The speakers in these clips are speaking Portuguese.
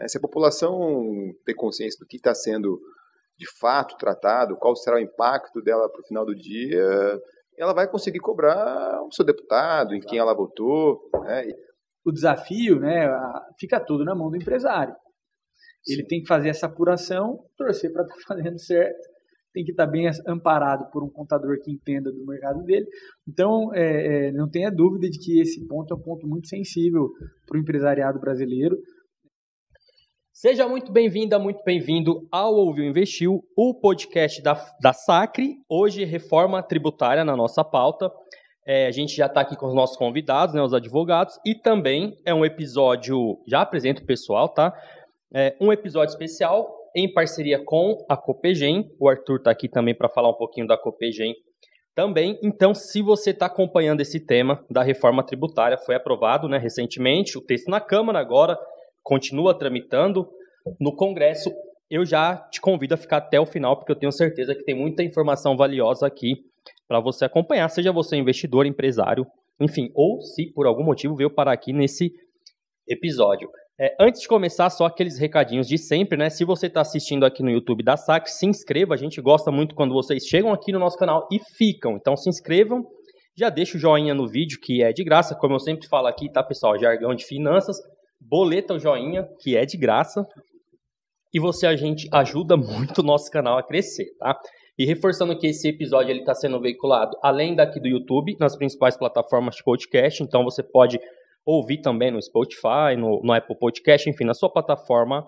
Se a população ter consciência do que está sendo de fato tratado, qual será o impacto dela para o final do dia, ela vai conseguir cobrar o seu deputado, em quem ela votou. O desafio, fica tudo na mão do empresário. Ele tem que fazer essa apuração, torcer para estar fazendo certo, tem que estar bem amparado por um contador que entenda do mercado dele. Então, não tenha dúvida de que esse ponto é um ponto muito sensível para o empresariado brasileiro. Seja muito bem-vinda, muito bem-vindo ao Ouviu Investiu, o podcast da Sacre. Hoje, reforma tributária na nossa pauta. A gente já está aqui com os nossos convidados, os advogados, e também é um episódio, já apresento o pessoal, tá? Um episódio especial em parceria com a Copegem. O Arthur está aqui também para falar um pouquinho da Copegem também. Então, se você está acompanhando esse tema da reforma tributária, foi aprovado recentemente, o texto na Câmara agora continua tramitando no Congresso. Eu já te convido a ficar até o final, porque eu tenho certeza que tem muita informação valiosa aqui para você acompanhar, seja você investidor, empresário, enfim, ou se por algum motivo veio parar aqui nesse episódio. Antes de começar, só aqueles recadinhos de sempre, Se você está assistindo aqui no YouTube da Sacre, se inscreva. A gente gosta muito quando vocês chegam aqui no nosso canal e ficam. Então se inscrevam, já deixa o joinha no vídeo, que é de graça, como eu sempre falo aqui, tá, pessoal? Jargão de finanças, boleta o joinha, que é de graça. E a gente ajuda muito o nosso canal a crescer, tá? E reforçando que esse episódio está sendo veiculado, além daqui do YouTube, nas principais plataformas de podcast. Então você pode ouvir também no Spotify, no Apple Podcast, enfim, na sua plataforma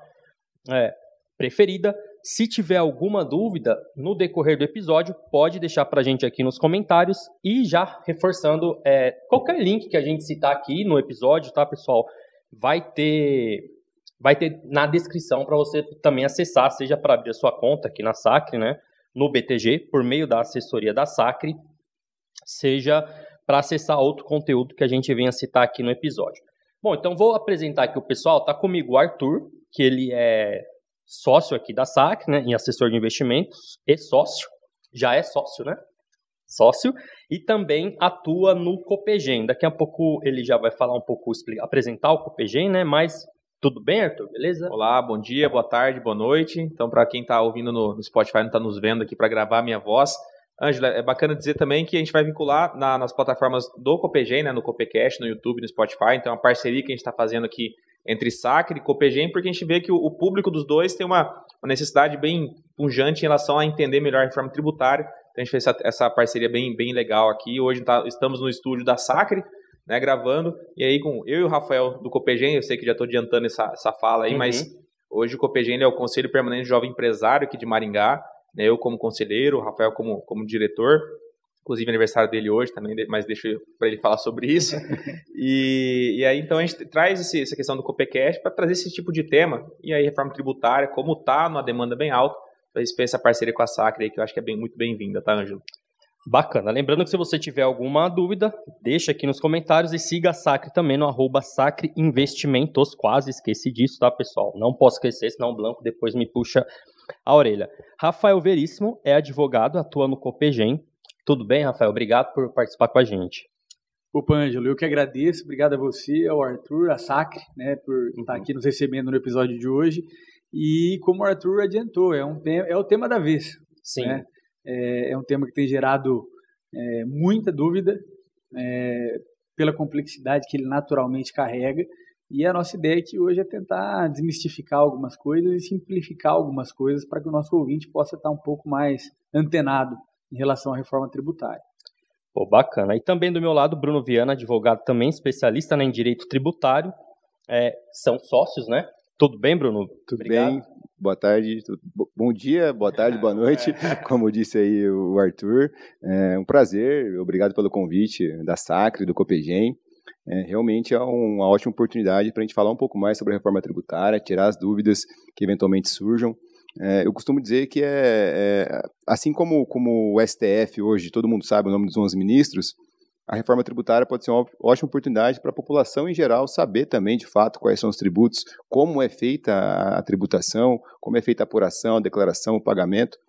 preferida. Se tiver alguma dúvida no decorrer do episódio, pode deixar para a gente aqui nos comentários. E já reforçando, qualquer link que a gente citar aqui no episódio, tá, pessoal? Vai ter na descrição para você também acessar, seja para abrir a sua conta aqui na Sacre, no BTG, por meio da assessoria da Sacre, seja para acessar outro conteúdo que a gente venha citar aqui no episódio. Bom, então vou apresentar aqui o pessoal. Está comigo o Arthur, que ele é sócio aqui da Sacre, em assessor de investimentos, e sócio. Já é sócio, Sócio. E também atua no Copegem. Daqui a pouco ele já vai falar um pouco, apresentar o Copegem, Mas tudo bem, Arthur? Beleza? Olá, bom dia, boa tarde, boa noite. Então, para quem está ouvindo no Spotify, não está nos vendo aqui para gravar a minha voz, Ângela, é bacana dizer também que a gente vai vincular nas plataformas do Copegem, no Copecast, no YouTube, no Spotify. Então, é uma parceria que a gente está fazendo aqui entre Sacre e Copegem, porque a gente vê que o público dos dois tem uma necessidade bem punjante em relação a entender melhor a reforma tributária. Então, a gente fez essa parceria bem legal aqui. Hoje estamos no estúdio da Sacre, gravando, e aí com eu e o Rafael do Copegem, eu sei que já estou adiantando essa fala aí, mas hoje o Copegem é o Conselho Permanente de Jovem Empresário aqui de Maringá, eu como conselheiro, o Rafael como diretor, inclusive aniversário dele hoje também, mas deixa para ele falar sobre isso. E aí então a gente traz essa questão do Copecast para trazer esse tipo de tema, e aí reforma tributária, como está numa demanda bem alta, a gente fez essa parceria com a Sacre aí, que eu acho que é muito bem-vinda, tá, Ângelo? Bacana. Lembrando que se você tiver alguma dúvida, deixa aqui nos comentários e siga a Sacre também no @Sacre Investimentos. Quase esqueci disso, tá, pessoal? Não posso esquecer, senão o Blanco depois me puxa a orelha. Rafael Veríssimo é advogado, atua no Copegem. Tudo bem, Rafael? Obrigado por participar com a gente. Opa, Ângelo, eu que agradeço. Obrigado a você, ao Arthur, a Sacre, por estar aqui nos recebendo no episódio de hoje. E como o Arthur adiantou, é o tema da vez. Sim. É um tema que tem gerado muita dúvida pela complexidade que ele naturalmente carrega, e a nossa ideia aqui hoje é tentar desmistificar algumas coisas e simplificar algumas coisas para que o nosso ouvinte possa estar um pouco mais antenado em relação à reforma tributária. Pô, bacana. E também do meu lado, Bruno Viana, advogado também especialista em direito tributário. São sócios, Tudo bem, Bruno? Tudo Obrigado. bem. Boa tarde, bom dia, boa tarde, boa noite, como disse aí o Arthur. É um prazer, obrigado pelo convite da Sacre, do Copegem. Realmente é uma ótima oportunidade para a gente falar um pouco mais sobre a reforma tributária, tirar as dúvidas que eventualmente surjam. Eu costumo dizer que assim como o STF hoje, todo mundo sabe o nome dos 11 ministros, a reforma tributária pode ser uma ótima oportunidade para a população em geral saber também, de fato, quais são os tributos, como é feita a tributação, como é feita a apuração, a declaração, o pagamento.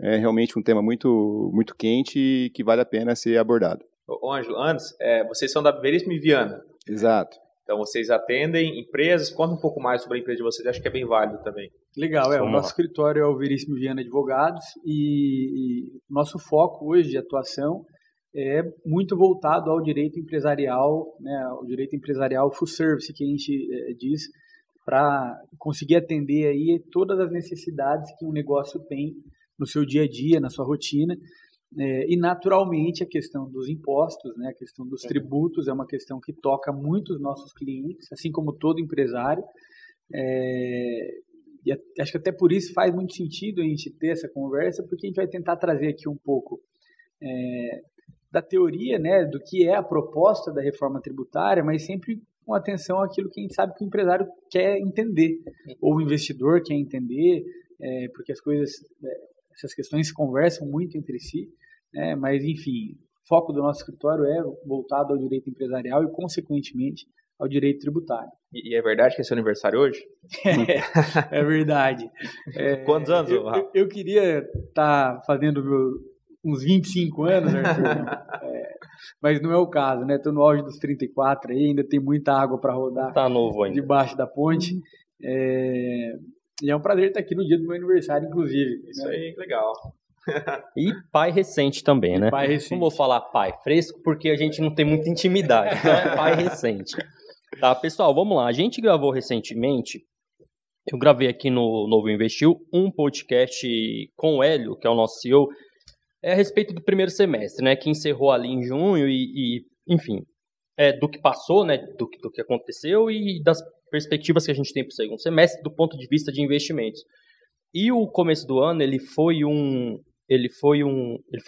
É realmente um tema muito, muito quente e que vale a pena ser abordado. Ô, Ângelo, antes, vocês são da Veríssimo e Viana. Exato. Então, vocês atendem empresas, conta um pouco mais sobre a empresa de vocês, acho que é bem válido também. Legal, o nosso escritório é o Veríssimo Viana Advogados e nosso foco hoje de atuação é muito voltado ao direito empresarial, né, ao direito empresarial full service, que a gente diz, para conseguir atender aí todas as necessidades que um negócio tem no seu dia a dia, na sua rotina. E, naturalmente, a questão dos impostos, né, a questão dos tributos é uma questão que toca muito os nossos clientes, assim como todo empresário. E acho que até por isso faz muito sentido a gente ter essa conversa, porque a gente vai tentar trazer aqui um pouco da teoria, né, do que é a proposta da reforma tributária, mas sempre com atenção àquilo que a gente sabe que o empresário quer entender, ou o investidor quer entender, porque essas questões se conversam muito entre si, né, mas, enfim, o foco do nosso escritório é voltado ao direito empresarial e, consequentemente, ao direito tributário. E é verdade que é seu aniversário hoje? É verdade. Quantos anos, Rafa? Eu queria estar fazendo uns 25 anos, Arthur, mas não é o caso, né? Estou no auge dos 34 aí, ainda tem muita água para rodar. Tá novo ainda. Debaixo da ponte. E é um prazer estar aqui no dia do meu aniversário, inclusive. Isso aí, legal. E pai recente também, né? Pai recente. Não vou falar pai fresco, porque a gente não tem muita intimidade. Então é pai recente. Tá, pessoal, vamos lá. A gente gravou recentemente, eu gravei aqui no Novo Investiu, um podcast com o Hélio, que é o nosso CEO, a respeito do primeiro semestre, né? Que encerrou ali em junho enfim, do que passou, né? Do que aconteceu e das perspectivas que a gente tem para o segundo semestre do ponto de vista de investimentos. E o começo do ano, ele foi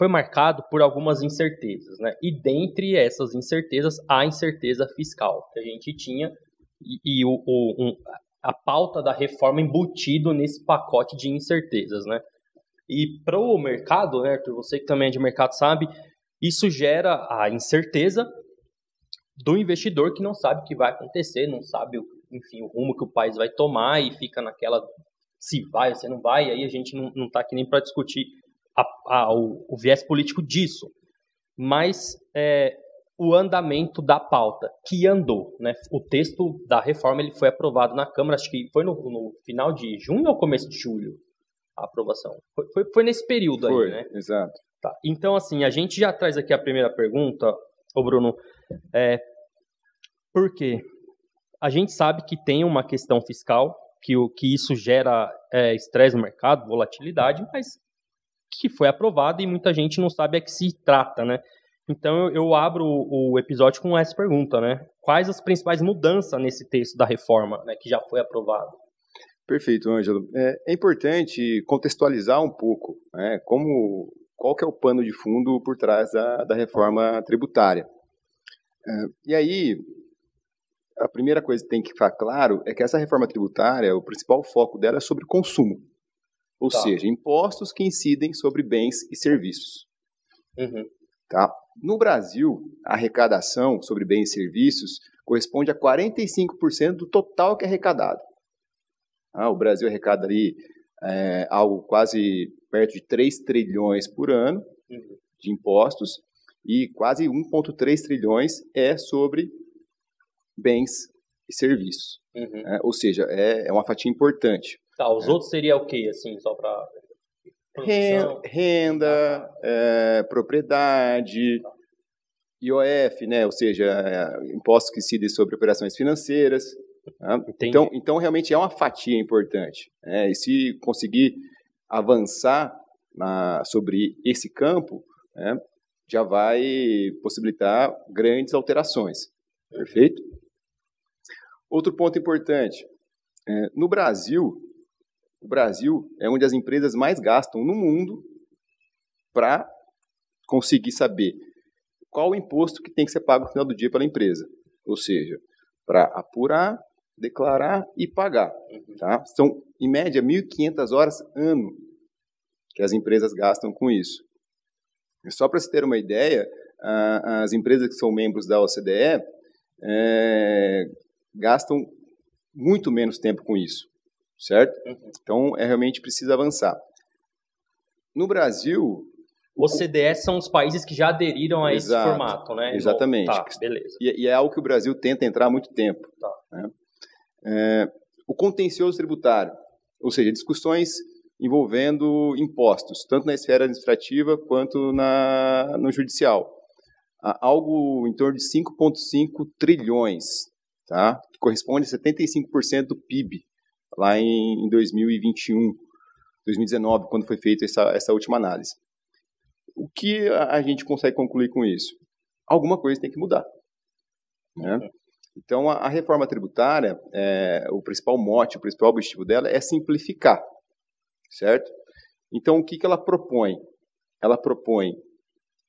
marcado por algumas incertezas, né? E dentre essas incertezas, a incerteza fiscal que a gente tinha a pauta da reforma embutido nesse pacote de incertezas, né? E para o mercado, né, Arthur, você que também é de mercado sabe, isso gera a incerteza do investidor que não sabe o que vai acontecer, não sabe, enfim, o rumo que o país vai tomar e fica naquela se vai, se não vai, aí a gente não está aqui nem para discutir o viés político disso, mas o andamento da pauta, que andou, né? O texto da reforma ele foi aprovado na Câmara, acho que foi no final de junho ou começo de julho, a aprovação. Foi nesse período aí, né? Exato. Tá. Então, assim, a gente já traz aqui a primeira pergunta, ô Bruno, por quê? A gente sabe que tem uma questão fiscal, que isso gera estresse no mercado, volatilidade, mas que foi aprovado e muita gente não sabe a que se trata, né? Então eu abro o episódio com essa pergunta, né? Quais as principais mudanças nesse texto da reforma, né, que já foi aprovado? Perfeito, Ângelo. É importante contextualizar um pouco, né, qual que é o pano de fundo por trás da reforma tributária. E aí, a primeira coisa que tem que ficar claro é que essa reforma tributária, o principal foco dela é sobre consumo. Ou seja, impostos que incidem sobre bens e serviços. Uhum. Tá? No Brasil, a arrecadação sobre bens e serviços corresponde a 45% do total que é arrecadado. O Brasil arrecada ali algo quase perto de 3 trilhões por ano de impostos e quase 1,3 trilhões é sobre bens e serviços. Uhum. Ou seja, é uma fatia importante. Tá, os outros seria o quê, assim, só para... Renda, propriedade, IOF, né? Ou seja, impostos que incidem sobre operações financeiras. Então, realmente é uma fatia importante. E se conseguir avançar sobre esse campo, já vai possibilitar grandes alterações. Perfeito? Outro ponto importante. No Brasil, o Brasil é onde as empresas mais gastam no mundo para conseguir saber qual o imposto que tem que ser pago no final do dia pela empresa. Ou seja, para apurar, declarar e pagar. Tá? São, em média, 1.500 horas ano que as empresas gastam com isso. Só para se ter uma ideia, as empresas que são membros da OCDE gastam muito menos tempo com isso. Certo? Então, realmente precisa avançar. No Brasil, OCDE são os países que já aderiram a esse formato, né? Exatamente. Tá, beleza. E é algo que o Brasil tenta entrar há muito tempo. Tá. Né? O contencioso tributário, ou seja, discussões envolvendo impostos, tanto na esfera administrativa quanto no judicial. Algo em torno de 5,5 trilhões, tá? Que corresponde a 75% do PIB, lá em 2021, 2019, quando foi feita essa última análise. O que a gente consegue concluir com isso? Alguma coisa tem que mudar. Né? Então, a reforma tributária, o principal mote, o principal objetivo dela é simplificar, certo? Então, o que ela propõe? Ela propõe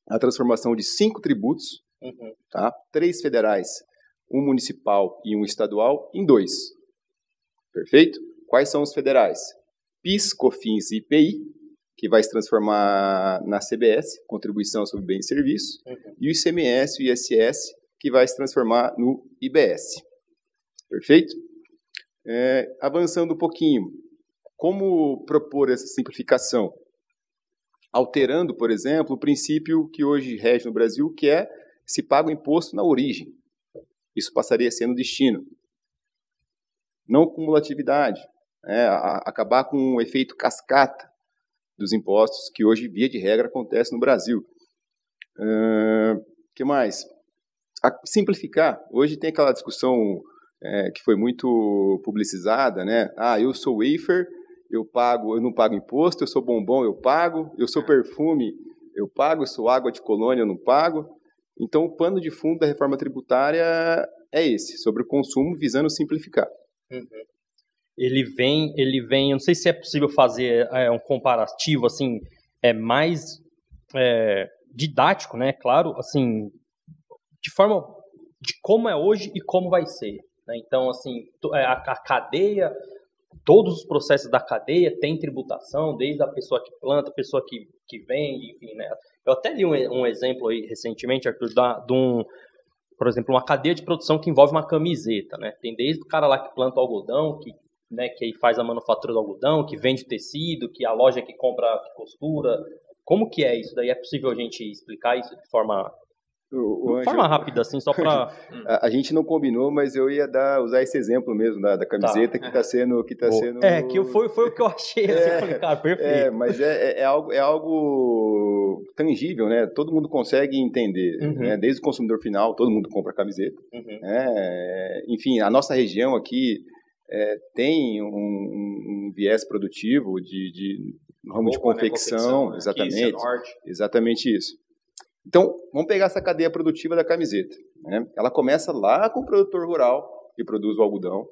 a transformação de 5 tributos, tá? 3 federais, 1 municipal e 1 estadual, em 2. Perfeito? Quais são os federais? PIS, COFINS e IPI, que vai se transformar na CBS, Contribuição sobre Bens e Serviços, e o ICMS e o ISS, que vai se transformar no IBS. Perfeito? Avançando um pouquinho, como propor essa simplificação? Alterando, por exemplo, o princípio que hoje rege no Brasil, que é se paga o imposto na origem. Isso passaria a ser no destino. Não cumulatividade. Acabar com o efeito cascata dos impostos, que hoje, via de regra, acontece no Brasil. Que mais? Simplificar. Hoje tem aquela discussão que foi muito publicizada, né? Eu sou wafer, eu não pago imposto, eu sou bombom, eu pago, eu sou perfume, eu pago, eu sou água de colônia, eu não pago. Então, o pano de fundo da reforma tributária é esse, sobre o consumo, visando simplificar. Ele vem, eu não sei se é possível fazer um comparativo, assim, mais didático, né, claro, assim, de forma de como é hoje e como vai ser, né? Então, assim, a cadeia, todos os processos da cadeia tem tributação, desde a pessoa que planta, a pessoa que vende, enfim, né? Eu até li um exemplo aí recentemente, Arthur, por exemplo, uma cadeia de produção que envolve uma camiseta, né? Tem desde o cara lá que planta o algodão, que aí faz a manufatura do algodão, que vende o tecido, que a loja que compra, que costura. Como que é isso daí? É possível a gente explicar isso de forma rápida, assim, só para... A gente não combinou, mas eu ia usar esse exemplo mesmo da camiseta que está sendo... que foi o que eu achei, assim, eu falei, cara, perfeito. Mas é algo tangível, né? Todo mundo consegue entender, né? Desde o consumidor final, todo mundo compra camiseta. Enfim, a nossa região aqui tem um viés produtivo no ramo de confecção, né? Exatamente isso. Então, vamos pegar essa cadeia produtiva da camiseta, né? Ela começa lá com o produtor rural, que produz o algodão,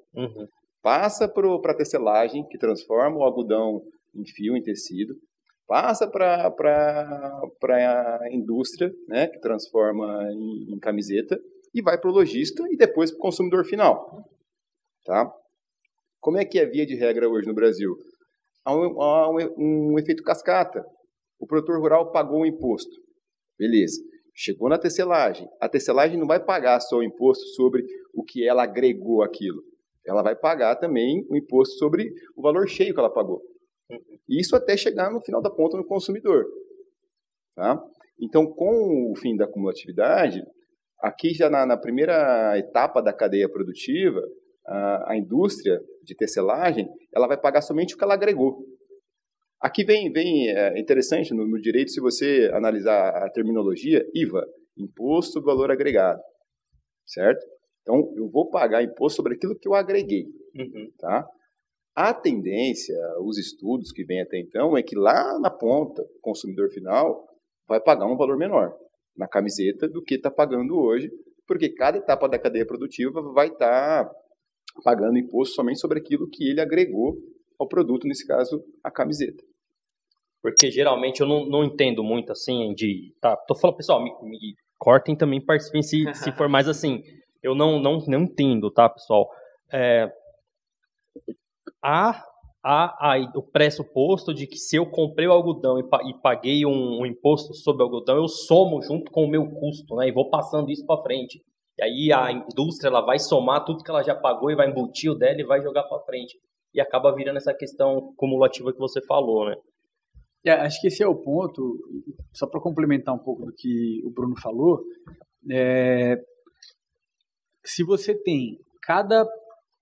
passa para a tecelagem, que transforma o algodão em fio, em tecido, passa para a indústria, né, que transforma em camiseta, e vai para o lojista e depois para o consumidor final. Tá? Como é que é via de regra hoje no Brasil? Há um efeito cascata. O produtor rural pagou o imposto. Beleza. Chegou na tecelagem. A tecelagem não vai pagar só o imposto sobre o que ela agregou aquilo. Ela vai pagar também o imposto sobre o valor cheio que ela pagou. Isso até chegar no final da ponta no consumidor. Tá? Então, com o fim da cumulatividade, aqui já na primeira etapa da cadeia produtiva, a indústria de tecelagem, ela vai pagar somente o que ela agregou. Aqui vem interessante, no direito, se você analisar a terminologia, IVA, Imposto sobre Valor Agregado, certo? Então, eu vou pagar imposto sobre aquilo que eu agreguei, tá? A tendência, os estudos que vêm até então, é que lá na ponta, o consumidor final vai pagar um valor menor na camiseta do que está pagando hoje, porque cada etapa da cadeia produtiva vai estar pagando imposto somente sobre aquilo que ele agregou ao produto, nesse caso, a camiseta. Porque geralmente eu não entendo muito assim tô falando, pessoal, me cortem também, participem se for mais assim. Eu não entendo, tá, pessoal? O pressuposto de que se eu comprei o algodão e paguei um imposto sobre o algodão, eu somo junto com o meu custo, né? E vou passando isso para frente. E aí a indústria ela vai somar tudo que ela já pagou e vai embutir o dela e vai jogar para frente. E acaba virando essa questão cumulativa que você falou, né? Acho que esse é o ponto, só para complementar um pouco do que o Bruno falou, se você tem cada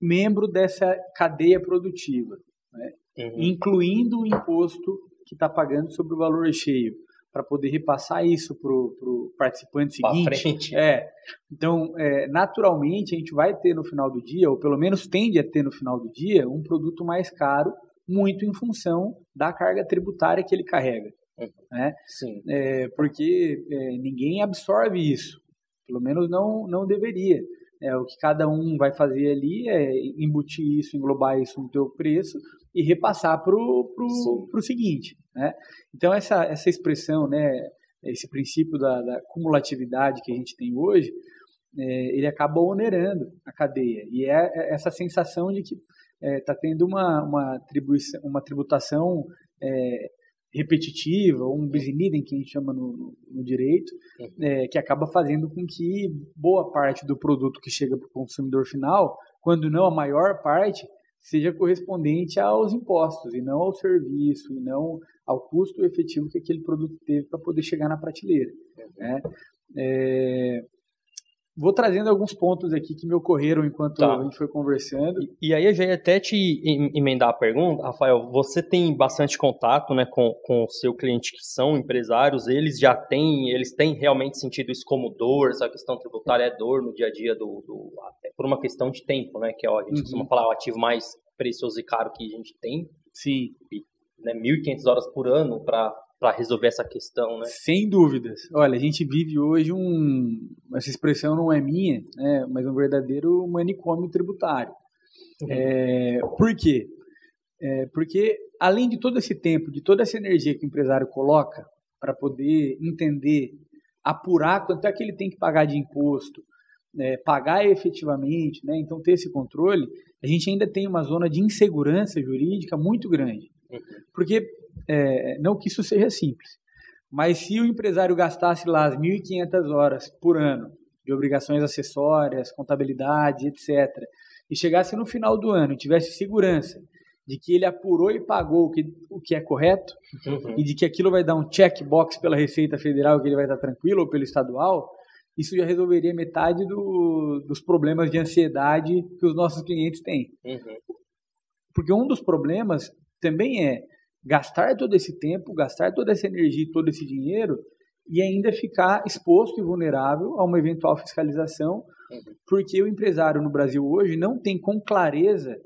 membro dessa cadeia produtiva, né, incluindo o imposto que está pagando sobre o valor cheio, para poder repassar isso para o participante seguinte. Então, naturalmente, a gente vai ter no final do dia, ou pelo menos tende a ter no final do dia, um produto mais caro, muito em função da carga tributária que ele carrega. Né? Sim. Porque ninguém absorve isso, pelo menos não deveria. O que cada um vai fazer ali é embutir isso, englobar isso no teu preço e repassar para o seguinte. Né? Então, essa expressão, né, esse princípio da cumulatividade que a gente tem hoje, ele acaba onerando a cadeia. E é essa sensação de que está tendo uma tributação repetitiva, ou um bis in idem, que a gente chama no direito, que acaba fazendo com que boa parte do produto que chega para o consumidor final, quando não a maior parte, seja correspondente aos impostos, e não ao serviço, e não ao custo efetivo que aquele produto teve para poder chegar na prateleira. Né? Vou trazendo alguns pontos aqui que me ocorreram enquanto a gente foi conversando. E aí eu já ia até te emendar a pergunta, Rafael, você tem bastante contato, né, com o seu cliente que são empresários, eles têm realmente sentido isso como dor, essa questão tributária é dor no dia a dia por uma questão de tempo, né, que a gente costuma falar o ativo mais precioso e caro que a gente tem. Sim. E, né, 1.500 horas por ano para resolver essa questão, né? Sem dúvidas. Olha, a gente vive hoje essa expressão não é minha, né, mas um verdadeiro manicômio tributário. Por quê? Porque além de todo esse tempo, de toda essa energia que o empresário coloca para poder entender, apurar quanto é que ele tem que pagar de imposto, pagar efetivamente, né, então ter esse controle, a gente ainda tem uma zona de insegurança jurídica muito grande. Porque não que isso seja simples, mas se o empresário gastasse lá as 1.500 horas por ano de obrigações acessórias, contabilidade, etc., e chegasse no final do ano e tivesse segurança de que ele apurou e pagou o que é correto, e de que aquilo vai dar um checkbox pela Receita Federal, que ele vai estar tranquilo, ou pelo estadual, isso já resolveria metade dos problemas de ansiedade que os nossos clientes têm. Porque um dos problemas também é gastar todo esse tempo, gastar toda essa energia, todo esse dinheiro e ainda ficar exposto e vulnerável a uma eventual fiscalização, porque o empresário no Brasil hoje não tem com clareza,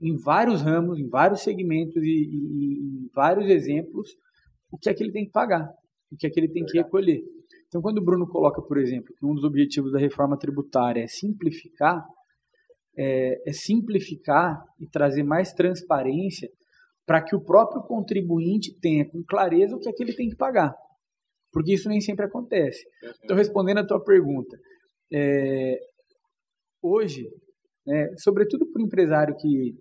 em vários ramos, em vários segmentos e em vários exemplos, o que é que ele tem que pagar, o que é que ele tem que recolher. Então, quando o Bruno coloca, por exemplo, que um dos objetivos da reforma tributária é simplificar e trazer mais transparência para que o próprio contribuinte tenha com clareza o que é que ele tem que pagar. Porque isso nem sempre acontece. Então, respondendo a tua pergunta, hoje, sobretudo para o empresário que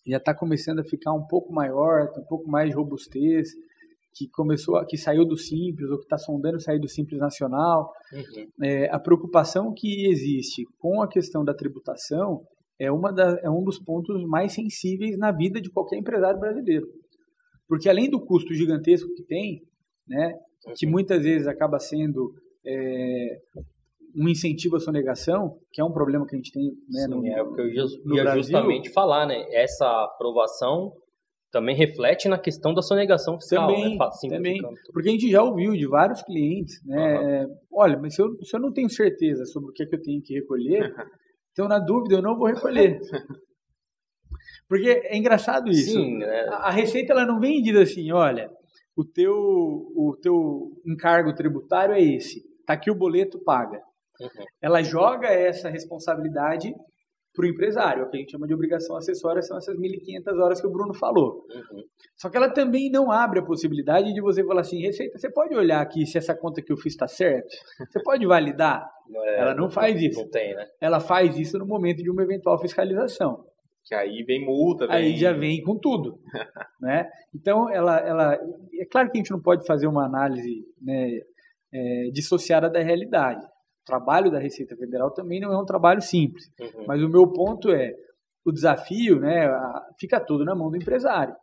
já está começando a ficar um pouco maior, tem um pouco mais de robustez, que saiu do Simples, ou que está sondando sair do Simples Nacional, a preocupação que existe com a questão da tributação é um dos pontos mais sensíveis na vida de qualquer empresário brasileiro. Porque além do custo gigantesco que tem, né, que muitas vezes acaba sendo um incentivo à sonegação, que é um problema que a gente tem, né, é o que eu ia justamente falar, né? Essa aprovação também reflete na questão da sonegação fiscal. Também, porque a gente já ouviu de vários clientes, né? Olha, mas se eu não tenho certeza sobre o que é que eu tenho que recolher, então, na dúvida, eu não vou recolher. Porque é engraçado isso. Sim, né? A Receita ela não vem e diz assim, olha, o teu encargo tributário é esse, tá aqui o boleto, paga. Ela joga essa responsabilidade para o empresário, o que a gente chama de obrigação acessória, são essas 1.500 horas que o Bruno falou. Só que ela também não abre a possibilidade de você falar assim, Receita, você pode olhar aqui se essa conta que eu fiz está certa? Você pode validar? Ela não faz isso. Não tem, né? Ela faz isso no momento de uma eventual fiscalização. Que aí vem multa. Aí já vem com tudo. Né? Então, é claro que a gente não pode fazer uma análise, né, dissociada da realidade. O trabalho da Receita Federal também não é um trabalho simples. Mas o meu ponto é, o desafio, né, fica todo na mão do empresário.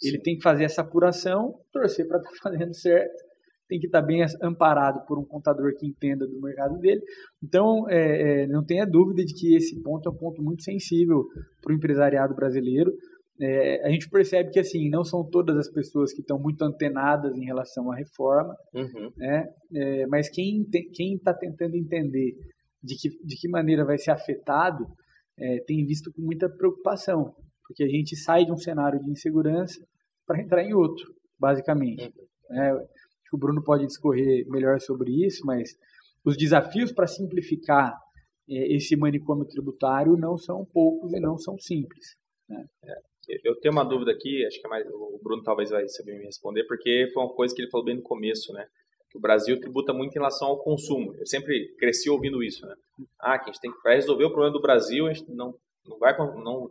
Ele tem que fazer essa apuração, torcer para estar fazendo certo, tem que estar bem amparado por um contador que entenda do mercado dele. Então, não tenha dúvida de que esse ponto é um ponto muito sensível para o empresariado brasileiro. A gente percebe que assim, não são todas as pessoas que estão muito antenadas em relação à reforma, né? Mas quem está tentando entender de que maneira vai ser afetado, tem visto com muita preocupação, porque a gente sai de um cenário de insegurança para entrar em outro, basicamente. Acho que o Bruno pode discorrer melhor sobre isso, mas os desafios para simplificar esse manicômio tributário não são poucos e não são simples, né? Eu tenho uma dúvida aqui, acho que o Bruno talvez vai saber me responder, porque foi uma coisa que ele falou bem no começo, né? Que o Brasil tributa muito em relação ao consumo. Eu sempre cresci ouvindo isso, né? Que a gente vai resolver o problema do Brasil, a gente não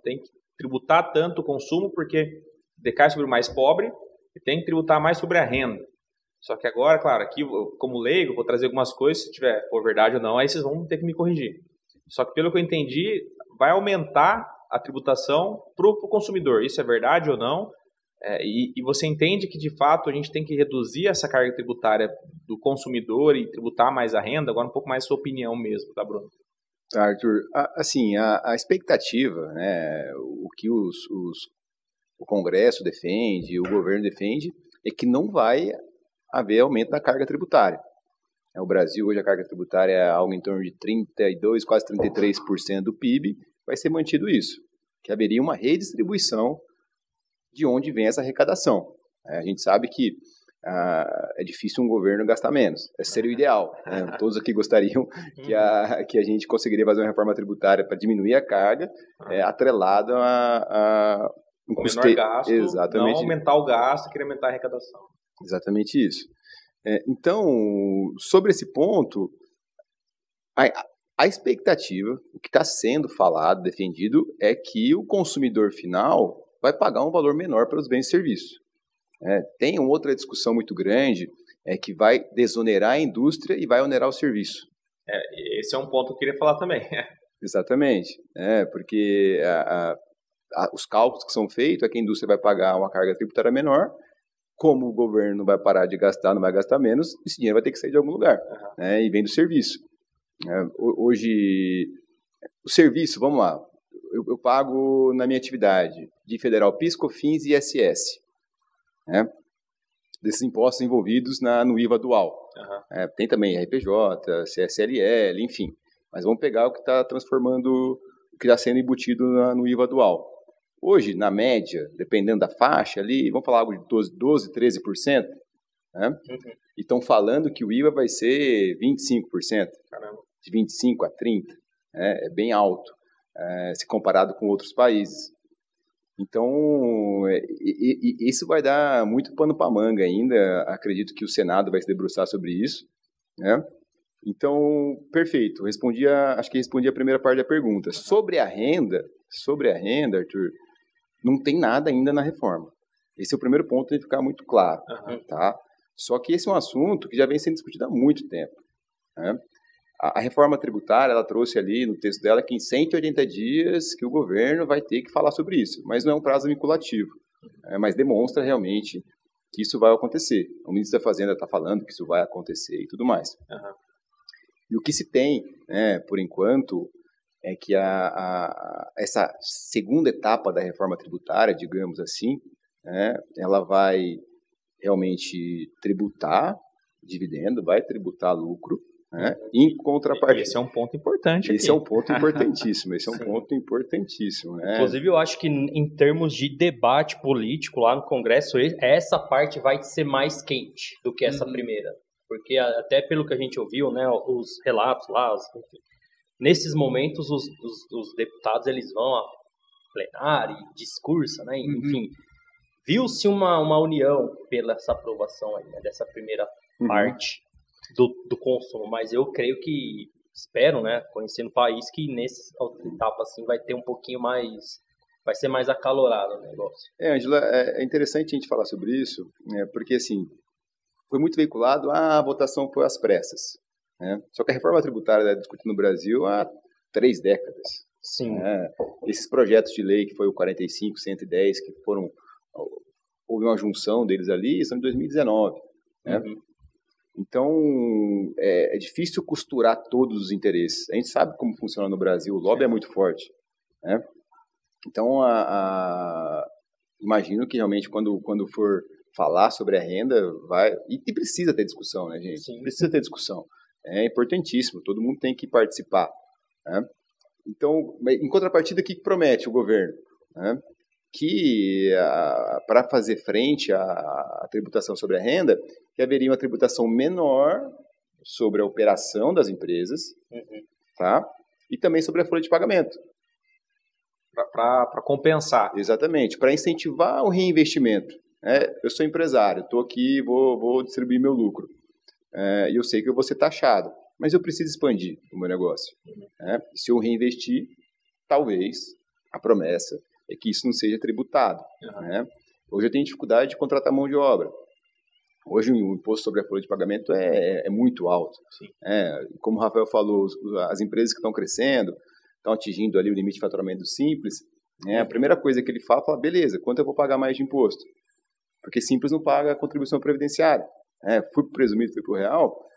tem que tributar tanto o consumo, porque decai sobre o mais pobre e tem que tributar mais sobre a renda. Só que agora, claro, aqui, como leigo, vou trazer algumas coisas, se for verdade ou não, aí vocês vão ter que me corrigir. Só que pelo que eu entendi, vai aumentar a tributação para o consumidor. Isso é verdade ou não? E você entende que, de fato, a gente tem que reduzir essa carga tributária do consumidor e tributar mais a renda? Agora, um pouco mais sua opinião mesmo, tá, Bruno? Tá, Arthur. Assim, a expectativa, né, o que o Congresso defende, o governo defende, é que não vai haver aumento da carga tributária. O Brasil, hoje, a carga tributária é algo em torno de 32%, quase 33% do PIB, vai ser mantido isso, que haveria uma redistribuição de onde vem essa arrecadação. A gente sabe que é difícil um governo gastar menos, seria o ideal, né? Todos aqui gostariam que a gente conseguiria fazer uma reforma tributária para diminuir a carga, atrelada a um menor gasto, exatamente, não aumentar o gasto, querer aumentar a arrecadação. Exatamente isso. Então, sobre esse ponto, a expectativa, o que está sendo falado, defendido, é que o consumidor final vai pagar um valor menor pelos bens e serviços. Tem uma outra discussão muito grande, que vai desonerar a indústria e vai onerar o serviço. Esse é um ponto que eu queria falar também. Exatamente, porque os cálculos que são feitos é que a indústria vai pagar uma carga tributária menor, como o governo vai parar de gastar, não vai gastar menos, esse dinheiro vai ter que sair de algum lugar, e vem do serviço. Hoje, o serviço, vamos lá, eu pago na minha atividade de federal PIS, COFINS e ISS, desses impostos envolvidos no IVA dual. Tem também RPJ, CSLL, enfim, mas vamos pegar o que está transformando, o que está sendo embutido no IVA dual. Hoje, na média, dependendo da faixa ali, vamos falar algo de 12, 13%, e estão falando que o IVA vai ser 25%, Caramba. De 25% a 30%, é bem alto, se comparado com outros países. Então, isso vai dar muito pano para manga ainda, acredito que o Senado vai se debruçar sobre isso, Então, perfeito, acho que respondi a primeira parte da pergunta. Sobre a renda, Arthur, não tem nada ainda na reforma. Esse é o primeiro ponto, tem que ficar muito claro, tá? Só que esse é um assunto que já vem sendo discutido há muito tempo, A reforma tributária, ela trouxe ali no texto dela que em 180 dias que o governo vai ter que falar sobre isso, mas não é um prazo vinculativo, mas demonstra realmente que isso vai acontecer. O ministro da Fazenda está falando que isso vai acontecer e tudo mais. E o que se tem, por enquanto, é que essa segunda etapa da reforma tributária, digamos assim, ela vai realmente tributar dividendo, vai tributar lucro, em contrapartida. Esse é um ponto importante aqui. Esse é um ponto importantíssimo, Inclusive, eu acho que em termos de debate político lá no Congresso, essa parte vai ser mais quente do que essa primeira. Porque até pelo que a gente ouviu, os relatos lá, nesses momentos os deputados eles vão a plenário, discursam, enfim. Viu-se uma união pela essa aprovação aí, dessa primeira parte do consumo, mas eu creio que, espero, conhecendo o país, que nessa etapa assim vai ter um pouquinho mais, vai ser mais acalorado o negócio. Ângela, é interessante a gente falar sobre isso, porque assim, foi muito veiculado, a votação foi às pressas, Só que a reforma tributária é discutida no Brasil há 3 décadas. Sim. Esses projetos de lei, que foi o 45, 110, que foram houve uma junção deles ali, são de 2019. Né? Então, é difícil costurar todos os interesses. A gente sabe como funciona no Brasil, o lobby é muito forte. Né? Então, imagino que realmente quando for falar sobre a renda, e precisa ter discussão, né, gente? Sim. Precisa ter discussão. É importantíssimo, todo mundo tem que participar. Né? Então, em contrapartida, o que promete o governo? Né? Que para fazer frente à tributação sobre a renda, que haveria uma tributação menor sobre a operação das empresas, tá? E também sobre a folha de pagamento. Para compensar. Exatamente, para incentivar o reinvestimento. Eu sou empresário, estou aqui, vou distribuir meu lucro. E eu sei que eu vou ser taxado, mas eu preciso expandir o meu negócio. Se eu reinvestir, talvez a promessa é que isso não seja tributado. Né? Hoje eu tenho dificuldade de contratar mão de obra. Hoje o imposto sobre a folha de pagamento é muito alto. Como o Rafael falou, as empresas que estão crescendo, estão atingindo ali o limite de faturamento simples, a primeira coisa que ele fala, beleza, quanto eu vou pagar mais de imposto? Porque simples não paga a contribuição previdenciária. Fui para o presumido, fui para o real,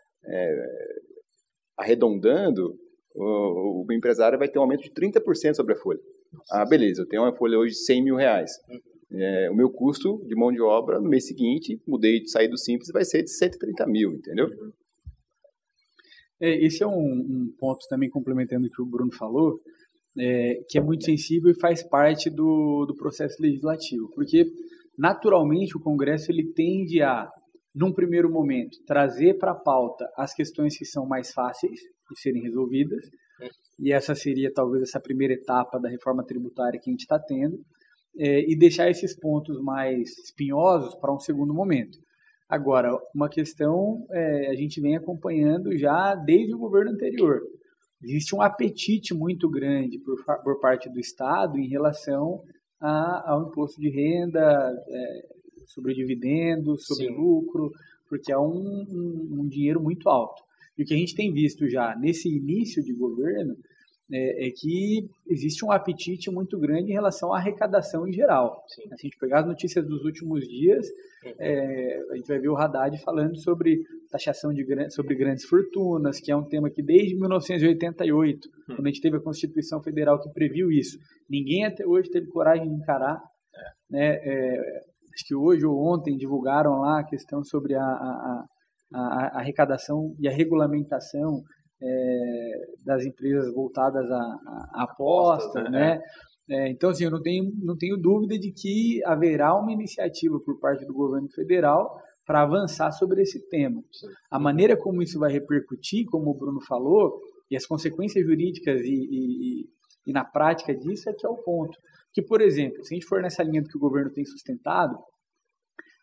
arredondando, o empresário vai ter um aumento de 30% sobre a folha. Beleza, eu tenho uma folha hoje de 100 mil reais. O meu custo de mão de obra no mês seguinte, saí do simples, vai ser de 130 mil, entendeu? Esse é um ponto também complementando o que o Bruno falou, que é muito sensível e faz parte do processo legislativo, porque naturalmente o Congresso ele tende a, num primeiro momento, trazer para a pauta as questões que são mais fáceis de serem resolvidas, e essa seria talvez essa primeira etapa da reforma tributária que a gente está tendo, e deixar esses pontos mais espinhosos para um segundo momento. Agora, uma questão a gente vem acompanhando já desde o governo anterior. Existe um apetite muito grande por parte do Estado em relação ao imposto de renda, sobre dividendos, sobre lucro, porque é um dinheiro muito alto. E o que a gente tem visto já nesse início de governo é que existe um apetite muito grande em relação à arrecadação em geral. Se a gente pegar as notícias dos últimos dias, a gente vai ver o Haddad falando sobre taxação sobre grandes fortunas, que é um tema que desde 1988, quando a gente teve a Constituição Federal que previu isso, ninguém até hoje teve coragem de encarar. Acho que hoje ou ontem divulgaram lá a questão sobre a arrecadação e a regulamentação das empresas voltadas a apostas, né? Então, assim, eu não tenho dúvida de que haverá uma iniciativa por parte do governo federal para avançar sobre esse tema. A maneira como isso vai repercutir, como o Bruno falou, e as consequências jurídicas e na prática disso é que é o ponto. Que, por exemplo, se a gente for nessa linha do que o governo tem sustentado,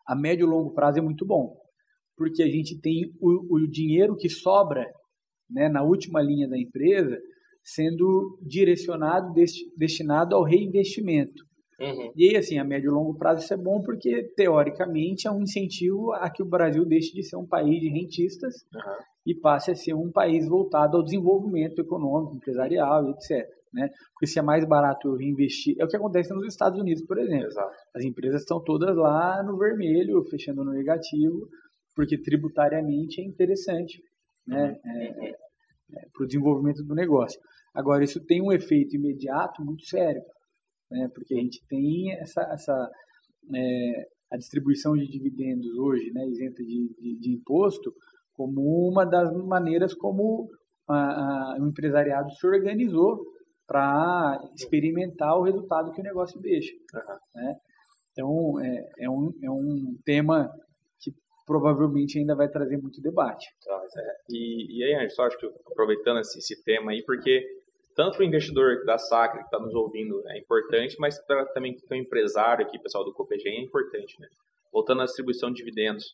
a médio e longo prazo é muito bom, porque a gente tem o dinheiro que sobra, né, na última linha da empresa, sendo direcionado, destinado ao reinvestimento. E aí, assim, a médio e longo prazo isso é bom porque, teoricamente, é um incentivo a que o Brasil deixe de ser um país de rentistas e passe a ser um país voltado ao desenvolvimento econômico, empresarial, etc. Né? Porque se é mais barato eu reinvestir, é o que acontece nos Estados Unidos, por exemplo. As empresas estão todas lá no vermelho, fechando no negativo, porque tributariamente é interessante, né? Para o desenvolvimento do negócio. Agora, isso tem um efeito imediato muito sério, né? Porque a gente tem a distribuição de dividendos hoje, né, isenta de imposto, como uma das maneiras como o empresariado se organizou para experimentar o resultado que o negócio deixa. Né? Então, é um tema que provavelmente ainda vai trazer muito debate. E aí, Ângelo, só acho que aproveitando esse tema aí, porque tanto para o investidor da Sacre que está nos ouvindo é importante, mas também para o empresário aqui, pessoal do Copegem, é importante. Né? Voltando à distribuição de dividendos,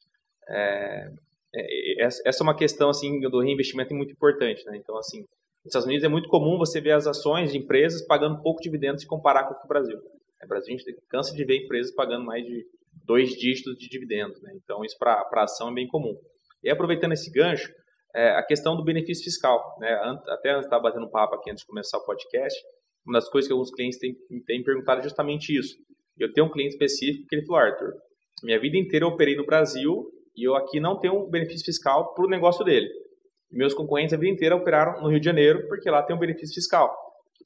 essa é uma questão assim, do reinvestimento muito importante. Né? Então, assim, nos Estados Unidos é muito comum você ver as ações de empresas pagando pouco dividendos e comparar com o Brasil. No Brasil, a gente cansa de ver empresas pagando mais de 2 dígitos de dividendos. Né? Então, isso para a ação é bem comum. E aproveitando esse gancho, a questão do benefício fiscal. Né? Até antes de estar batendo um papo aqui antes de começar o podcast, uma das coisas que alguns clientes têm perguntado é justamente isso. Eu tenho um cliente específico que ele falou, Arthur, minha vida inteira eu operei no Brasil e eu aqui não tenho um benefício fiscal para o negócio dele. Meus concorrentes a vida inteira operaram no Rio de Janeiro porque lá tem um benefício fiscal.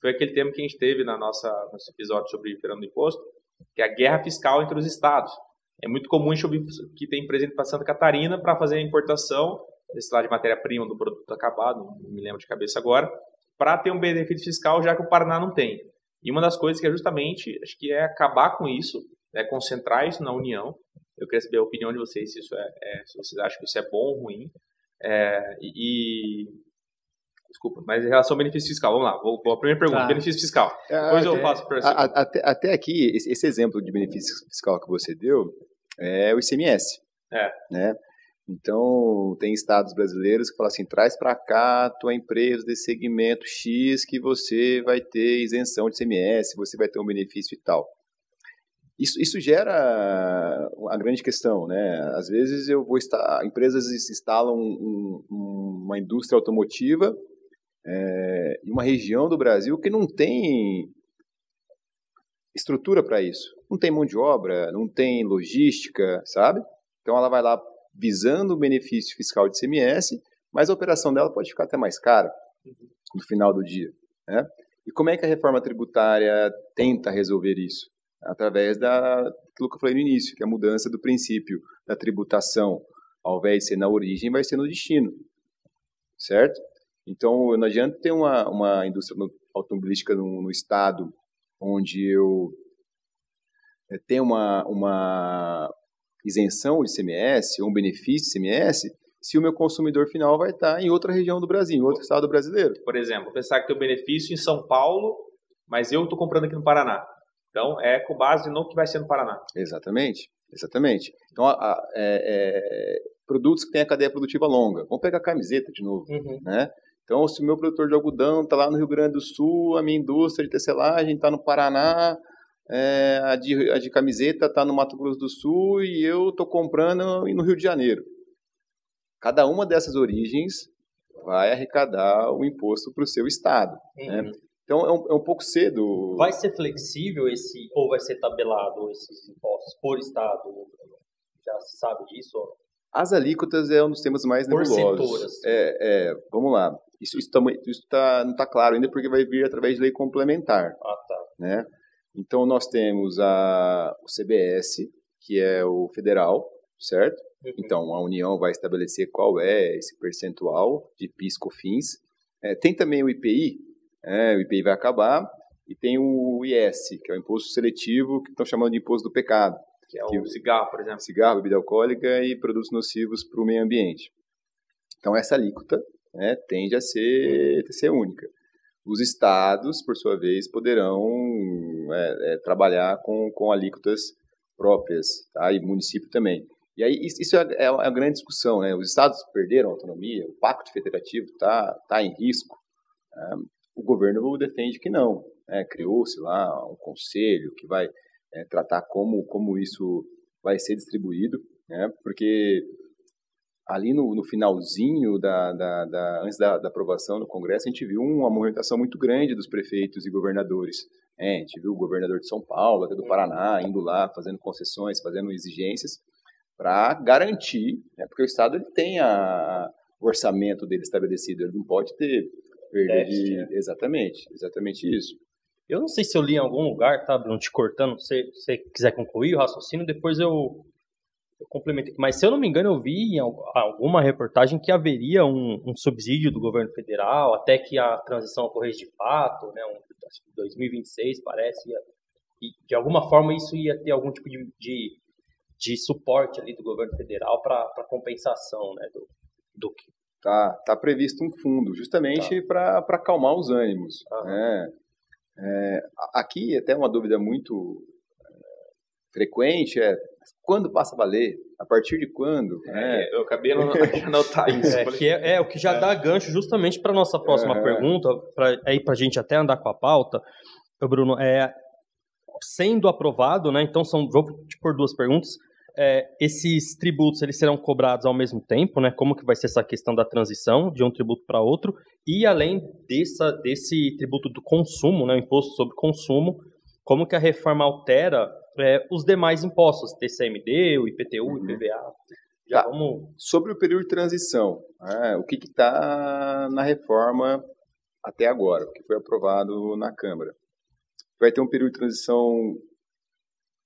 Foi aquele tema que a gente teve nosso episódio sobre Fernando do Imposto, que é a guerra fiscal entre os estados. É muito comum a gente ouvir que tem presente para Santa Catarina para fazer a importação desse lado de matéria-prima do produto acabado, não me lembro de cabeça agora, para ter um benefício fiscal, já que o Paraná não tem. E uma das coisas que é justamente, acho que é acabar com isso, concentrar isso na União. Eu queria saber a opinião de vocês, se vocês acham que isso é bom ou ruim. Desculpa, mas em relação ao benefício fiscal, vamos lá, vou a primeira pergunta, benefício fiscal. Depois eu faço para você. Até aqui, esse exemplo de benefício fiscal que você deu é o ICMS. Né? Então, tem estados brasileiros que falam assim, traz para cá a tua empresa desse segmento X que você vai ter isenção de ICMS, você vai ter um benefício e tal. Isso gera uma grande questão, né? Às vezes empresas instalam uma indústria automotiva em uma região do Brasil que não tem estrutura para isso. Não tem mão de obra, não tem logística, sabe? Então ela vai lá visando o benefício fiscal de ICMS, mas a operação dela pode ficar até mais cara no final do dia, né? E como é que a reforma tributária tenta resolver isso? Através daquilo que eu falei no início, que é a mudança do princípio da tributação, ao invés de ser na origem, vai ser no destino, certo? Então, não adianta ter uma indústria automobilística no estado onde eu tenho uma isenção de ICMS ou um benefício de ICMS, se o meu consumidor final vai estar em outra região do Brasil, em outro estado brasileiro. Por exemplo, pensar que tem um benefício em São Paulo, mas eu estou comprando aqui no Paraná. Então, é com base no que vai ser no Paraná. Exatamente. Então, produtos que têm a cadeia produtiva longa. Vamos pegar a camiseta de novo, né? Então, se o meu produtor de algodão está lá no Rio Grande do Sul, a minha indústria de tecelagem está no Paraná, a de camiseta está no Mato Grosso do Sul e eu estou comprando no Rio de Janeiro. Cada uma dessas origens vai arrecadar o imposto para o seu estado, né? Então, é um pouco cedo. Vai ser flexível ou vai ser tabelado esses impostos por estado? Já se sabe disso? As alíquotas é um dos temas mais nebulosos. Vamos lá. Isso não está claro ainda porque vai vir através de lei complementar. Né? Então, nós temos o CBS, que é o federal, certo? Então, a União vai estabelecer qual é esse percentual de PIS/COFINS. Tem também o IPI, o IPI vai acabar, e tem o IS, que é o imposto seletivo, que estão chamando de imposto do pecado. Que é o cigarro, por exemplo. Cigarro, bebida alcoólica e produtos nocivos para o meio ambiente. Então, essa alíquota tende a ser única. Os estados, por sua vez, poderão trabalhar com alíquotas próprias, tá? E município também. E aí, isso é uma grande discussão, né? Os estados perderam a autonomia, o pacto federativo está em risco. O governo defende que não. Criou-se lá um conselho que vai tratar como isso vai ser distribuído, né? Porque ali no finalzinho antes da aprovação no Congresso, a gente viu uma movimentação muito grande dos prefeitos e governadores. A gente viu o governador de São Paulo, até do Paraná, indo lá, fazendo concessões, fazendo exigências para garantir, né? Porque o Estado ele tem o orçamento dele estabelecido, ele não pode ter perda de... Exatamente isso. Eu não sei se eu li em algum lugar, tá, Bruno, te cortando, se você quiser concluir o raciocínio, depois eu complemento aqui. Mas se eu não me engano, eu vi em alguma reportagem que haveria um subsídio do governo federal até que a transição ocorresse de fato, né, 2026 parece, e de alguma forma isso ia ter algum tipo de suporte ali do governo federal para compensação, né, do que... Tá previsto um fundo, justamente para acalmar os ânimos, né? Aqui até uma dúvida muito frequente quando passa a valer? A partir de quando? Eu acabei de anotar isso. O que já dá gancho justamente para a nossa próxima pergunta, para a gente até andar com a pauta, Bruno, sendo aprovado, né? Então vou te pôr duas perguntas. Esses tributos eles serão cobrados ao mesmo tempo, né? Como que vai ser essa questão da transição de um tributo para outro? E além desse tributo do consumo, né? O imposto sobre consumo, como que a reforma altera os demais impostos, TCMD, o IPTU, o IPVA. Já vamos... Sobre o período de transição, o que está na reforma até agora, o que foi aprovado na Câmara. Vai ter um período de transição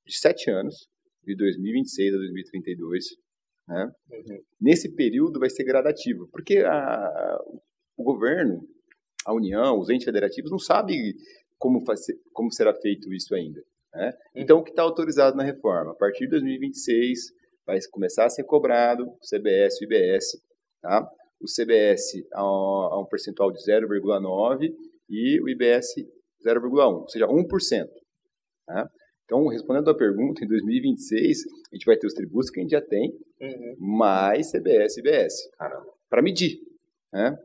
de 7 anos, de 2026 a 2032. Né? Nesse período vai ser gradativo, porque o governo, a União, os entes federativos não sabem como será feito isso ainda. Né? Então, o que está autorizado na reforma? A partir de 2026, vai começar a ser cobrado o CBS e o IBS. Tá? O CBS a um percentual de 0,9% e o IBS 0,1%, ou seja, 1%. Tá? Então, respondendo à pergunta, em 2026, a gente vai ter os tributos que a gente já tem, mais CBS e IBS, para medir, né?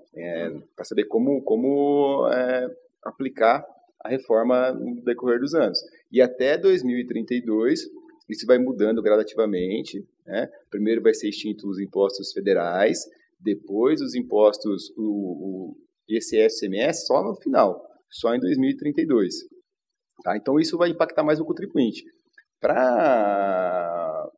Para saber como aplicar a reforma no decorrer dos anos. E até 2032, isso vai mudando gradativamente. Né? Primeiro vai ser extinto os impostos federais, depois os impostos, o ICS e CMS, só no final, só em 2032. Tá? Então, isso vai impactar mais o contribuinte. Para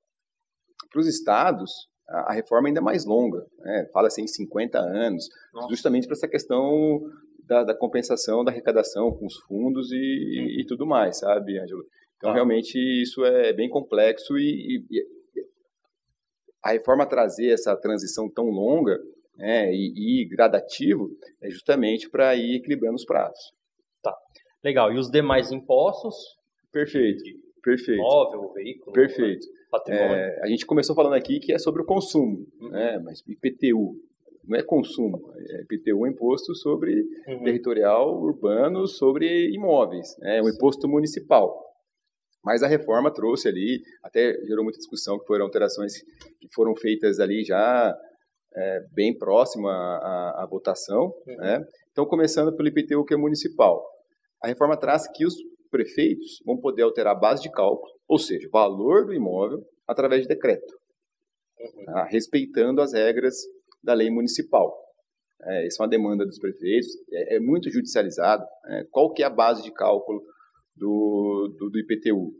os estados, a reforma ainda é mais longa. Né? Fala-se em 50 anos, justamente para essa questão da compensação, da arrecadação com os fundos e tudo mais, sabe, Ângelo? Então, realmente, isso é bem complexo e a reforma trazer essa transição tão longa e gradativo é justamente para ir equilibrando os prazos. Tá. Legal. E os demais impostos? Perfeito. Imóvel, veículo, perfeito. Patrimônio. A gente começou falando aqui que é sobre o consumo, né? Mas IPTU não é consumo, IPTU é imposto sobre territorial urbano, sobre imóveis, é um imposto municipal. Mas a reforma trouxe ali, até gerou muita discussão, que foram alterações que foram feitas ali já bem próxima à votação. Né? Então, começando pelo IPTU, que é municipal. A reforma traz que os prefeitos vão poder alterar a base de cálculo, ou seja, o valor do imóvel, através de decreto, tá? Respeitando as regras da lei municipal. Essa é uma demanda dos prefeitos, é muito judicializado. Qual que é a base de cálculo do IPTU?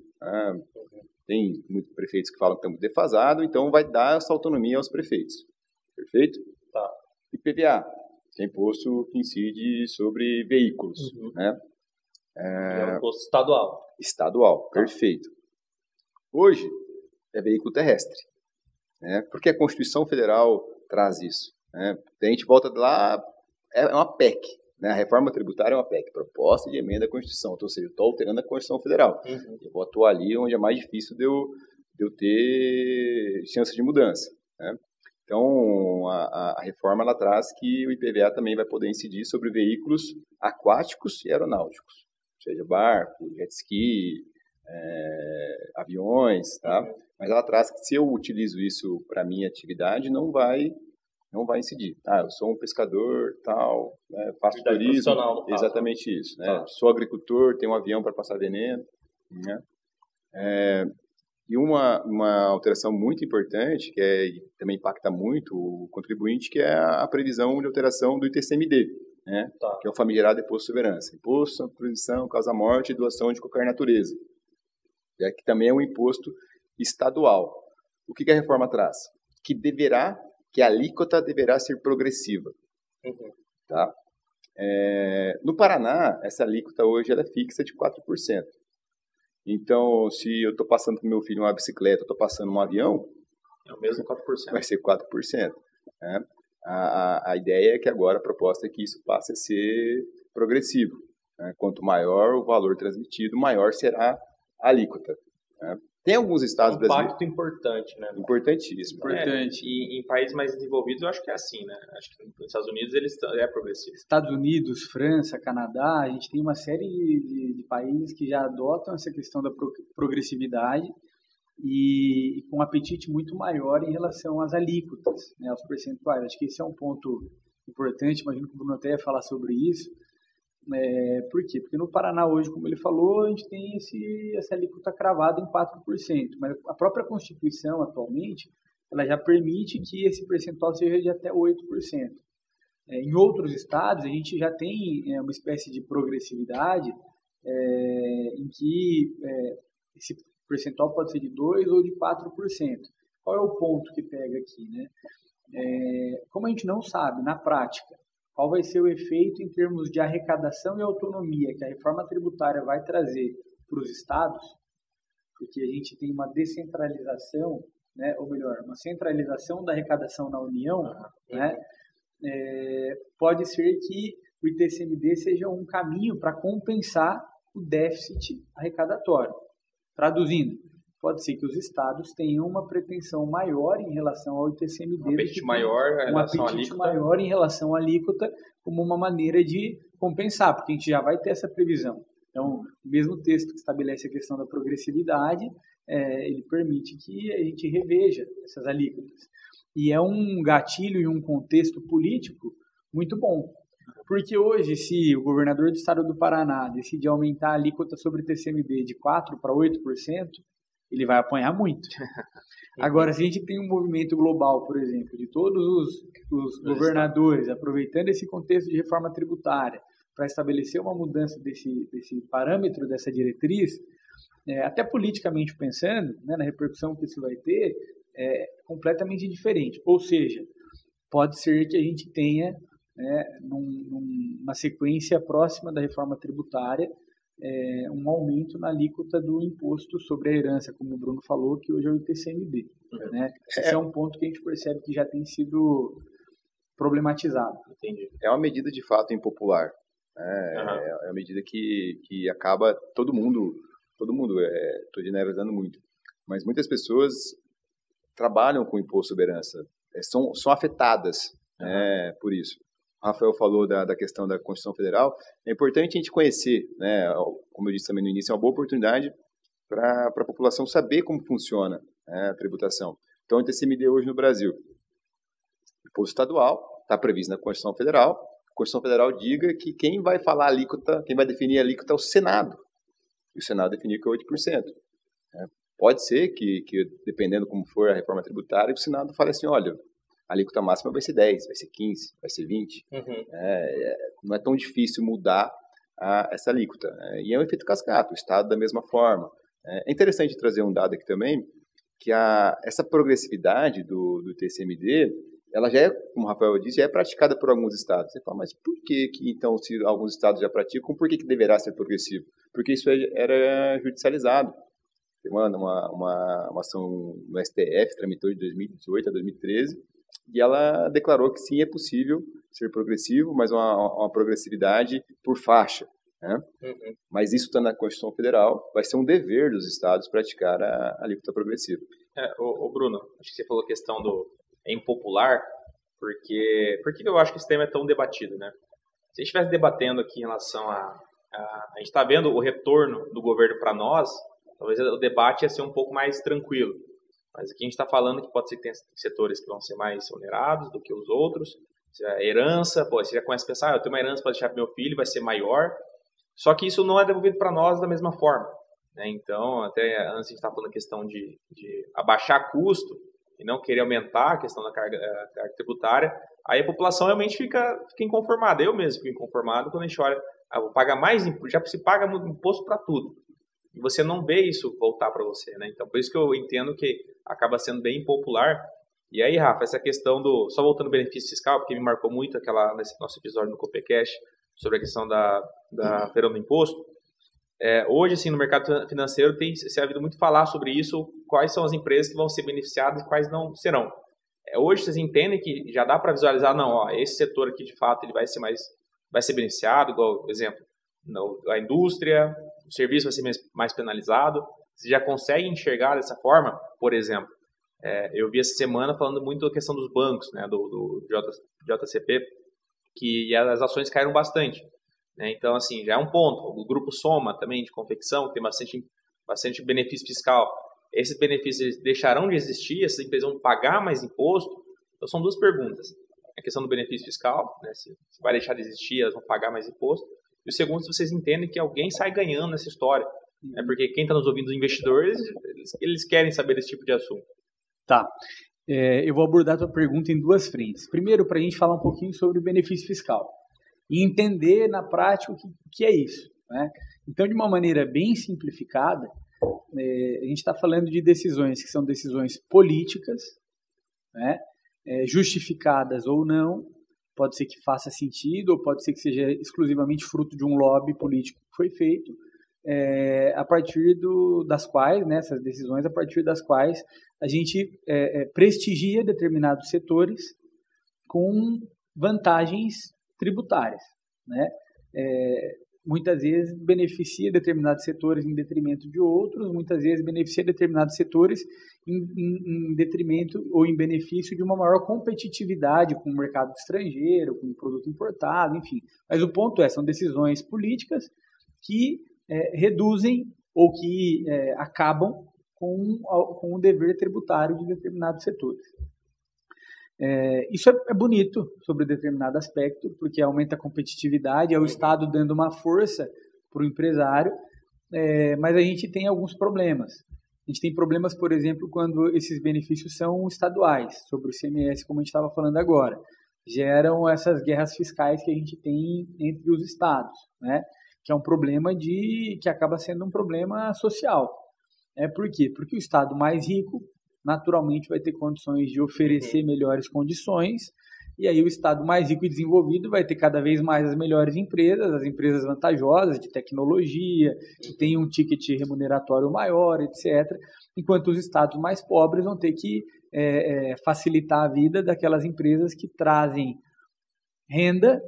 Tem muitos prefeitos que falam que estamos defasados, então vai dar essa autonomia aos prefeitos. Perfeito? Tá. IPVA, que é imposto que incide sobre veículos. Né? É um imposto estadual. Estadual, perfeito. Hoje é veículo terrestre, né? Porque a Constituição Federal traz isso. Né? A gente volta lá, é uma PEC. Né? A reforma tributária é uma PEC, proposta de emenda à Constituição. Ou seja, eu estou alterando a Constituição Federal. Eu vou atuar ali onde é mais difícil de eu ter chance de mudança. Né? Então, a reforma ela traz que o IPVA também vai poder incidir sobre veículos aquáticos e aeronáuticos. Ou seja, barco, jet ski, aviões, tá? Mas ela traz que se eu utilizo isso para minha atividade, não vai incidir. Eu sou um pescador, tal, né, faço turismo, exatamente isso. Né? Sou agricultor, tenho um avião para passar veneno. Né? E uma alteração muito importante, que também impacta muito o contribuinte, que é a previsão de alteração do ITCMD, né? Que é o famigerado Imposto de Segurança. Imposto sobre Produção, Causa-Morte e Doação de qualquer natureza. Que também é um imposto estadual. O que a reforma traz? Que a alíquota deverá ser progressiva. Tá? No Paraná, essa alíquota hoje ela é fixa de 4%. Então, se eu estou passando para o meu filho uma bicicleta, estou passando um avião, é o mesmo 4%. Vai ser 4%. Né? A ideia é que agora a proposta é que isso passe a ser progressivo. Né? Quanto maior o valor transmitido, maior será a alíquota. Né? Tem alguns estados brasileiros... impacto importante, né? Importantíssimo. Importante. E em países mais desenvolvidos, eu acho que é assim, né? Acho que nos Estados Unidos é progressivo. Estados Unidos, França, Canadá, a gente tem uma série de países que já adotam essa questão da progressividade e com um apetite muito maior em relação às alíquotas, né, aos percentuais. Acho que esse é um ponto importante, imagino que o Bruno até ia falar sobre isso. Por quê? Porque no Paraná hoje, como ele falou, a gente tem essa alíquota cravada em 4%, mas a própria Constituição atualmente, ela já permite que esse percentual seja de até 8%. Em outros estados, a gente já tem uma espécie de progressividade em que esse O percentual pode ser de 2% ou de 4%. Qual é o ponto que pega aqui, né? Como a gente não sabe, na prática, qual vai ser o efeito em termos de arrecadação e autonomia que a reforma tributária vai trazer para os estados, porque a gente tem uma descentralização, né, ou melhor, uma centralização da arrecadação na União, né, pode ser que o ITCMD seja um caminho para compensar o déficit arrecadatório. Traduzindo, pode ser que os estados tenham uma pretensão maior em relação ao ITCMD. Um apetite maior em relação à alíquota, como uma maneira de compensar, porque a gente já vai ter essa previsão. Então, o mesmo texto que estabelece a questão da progressividade, ele permite que a gente reveja essas alíquotas. E é um gatilho e um contexto político muito bom. Porque hoje, se o governador do estado do Paraná decidir aumentar a alíquota sobre o TCMD de 4% para 8%, ele vai apanhar muito. Agora, se a gente tem um movimento global, por exemplo, de todos os governadores aproveitando esse contexto de reforma tributária para estabelecer uma mudança desse parâmetro, dessa diretriz, até politicamente pensando, né, na repercussão que isso vai ter, é completamente diferente. Ou seja, pode ser que a gente tenha, numa sequência próxima da reforma tributária, um aumento na alíquota do imposto sobre a herança, como o Bruno falou, que hoje é o ITCMD. Né? Esse é um ponto que a gente percebe que já tem sido problematizado. Entendi. É uma medida de fato impopular. É uma medida que acaba todo mundo, estou generalizando muito, mas muitas pessoas trabalham com o imposto sobre herança, são afetadas por isso. O Rafael falou da questão da Constituição Federal. É importante a gente conhecer, né, como eu disse também no início, é uma boa oportunidade para a população saber como funciona a tributação. Então, o ITCMD hoje no Brasil, imposto estadual, está previsto na Constituição Federal. A Constituição Federal diga que quem vai falar alíquota, quem vai definir a alíquota é o Senado. E o Senado definiu que é 8%. Pode ser que, dependendo como for a reforma tributária, o Senado fale assim, olha, a alíquota máxima vai ser 10, vai ser 15, vai ser 20. Não é tão difícil mudar essa alíquota. E é um efeito cascata, o Estado da mesma forma. É interessante trazer um dado aqui também, que essa progressividade do TCMD, ela já é, como o Rafael disse, já é praticada por alguns estados. Você fala, mas por que então, se alguns estados já praticam, por que deverá ser progressivo? Porque isso era judicializado. Tem uma ação no STF, tramitou de 2018 a 2013, e ela declarou que sim, é possível ser progressivo, mas uma progressividade por faixa. Né? Mas isso está na Constituição Federal, vai ser um dever dos estados praticar a alíquota progressiva. Bruno, acho que você falou a questão do impopular, porque por que eu acho que esse tema é tão debatido, né? Se a gente estivesse debatendo aqui em relação a gente está vendo o retorno do governo para nós, talvez o debate ia ser um pouco mais tranquilo. Mas aqui a gente está falando que pode ser que tem setores que vão ser mais onerados do que os outros. A herança, você já começa a pensar, eu tenho uma herança para deixar para meu filho, vai ser maior. Só que isso não é devolvido para nós da mesma forma. Né? Então, até antes a gente estava falando a questão de abaixar custo e não querer aumentar a questão da carga tributária, aí a população realmente fica inconformada. Eu mesmo fico inconformado quando a gente olha, vou pagar mais imposto, já se paga muito imposto para tudo. E você não vê isso voltar para você, né? Então, por isso que eu entendo que acaba sendo bem impopular. E aí, Rafa, essa questão só voltando ao benefício fiscal, porque me marcou muito nesse nosso episódio no Copecast, sobre a questão da feira do imposto. Hoje, assim, no mercado financeiro, tem se havido muito falar sobre isso, quais são as empresas que vão ser beneficiadas e quais não serão. Hoje, vocês entendem que já dá para visualizar, esse setor aqui, de fato, ele vai ser beneficiado, igual, por exemplo, a indústria, o serviço vai ser mais penalizado. Você já consegue enxergar dessa forma? Por exemplo, eu vi essa semana falando muito da questão dos bancos, né, do JCP, que as ações caíram bastante. Né? Então, assim, já é um ponto. O grupo Soma também, de confecção, que tem bastante benefício fiscal. Esses benefícios deixarão de existir? Essas empresas vão pagar mais imposto? Então, são duas perguntas. A questão do benefício fiscal, né, se vai deixar de existir, elas vão pagar mais imposto. E o segundo, se vocês entendem que alguém sai ganhando nessa história. Né? Porque quem está nos ouvindo, os investidores, eles querem saber desse tipo de assunto. Tá. Eu vou abordar a tua pergunta em duas frentes. Primeiro, para a gente falar um pouquinho sobre o benefício fiscal e entender na prática o que é isso. Né? Então, de uma maneira bem simplificada, a gente está falando de decisões que são decisões políticas, né, justificadas ou não, pode ser que faça sentido, ou pode ser que seja exclusivamente fruto de um lobby político que foi feito, a partir das quais, né, essas decisões, a partir das quais a gente prestigia determinados setores com vantagens tributárias, né? Muitas vezes beneficia determinados setores em detrimento de outros, muitas vezes beneficia determinados setores em detrimento ou em benefício de uma maior competitividade com o mercado estrangeiro, com o produto importado, enfim. Mas o ponto são decisões políticas que reduzem ou que acabam com o dever tributário de determinados setores. Isso é bonito sobre determinado aspecto, porque aumenta a competitividade, é o Estado dando uma força para o empresário, mas a gente tem alguns problemas. A gente tem problemas, por exemplo, quando esses benefícios são estaduais, sobre o ICMS, como a gente estava falando agora. Geram essas guerras fiscais que a gente tem entre os estados, né? Que é um problema que acaba sendo um problema social. Por quê? Porque o estado mais rico naturalmente vai ter condições de oferecer melhores condições, e aí o estado mais rico e desenvolvido vai ter cada vez mais as melhores empresas, as empresas vantajosas de tecnologia, que têm um ticket remuneratório maior, etc., enquanto os estados mais pobres vão ter que facilitar a vida daquelas empresas que trazem renda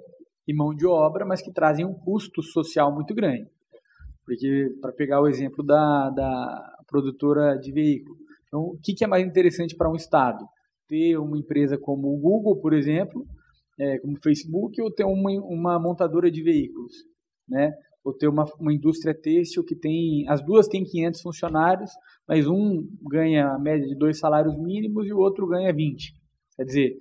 e mão de obra, mas que trazem um custo social muito grande. Porque, para pegar o exemplo da produtora de veículo, então, o que é mais interessante para um Estado? Ter uma empresa como o Google, por exemplo, como o Facebook, ou ter uma montadora de veículos, né? Ou ter uma indústria têxtil que as duas têm 500 funcionários, mas um ganha a média de 2 salários mínimos e o outro ganha 20. Quer dizer,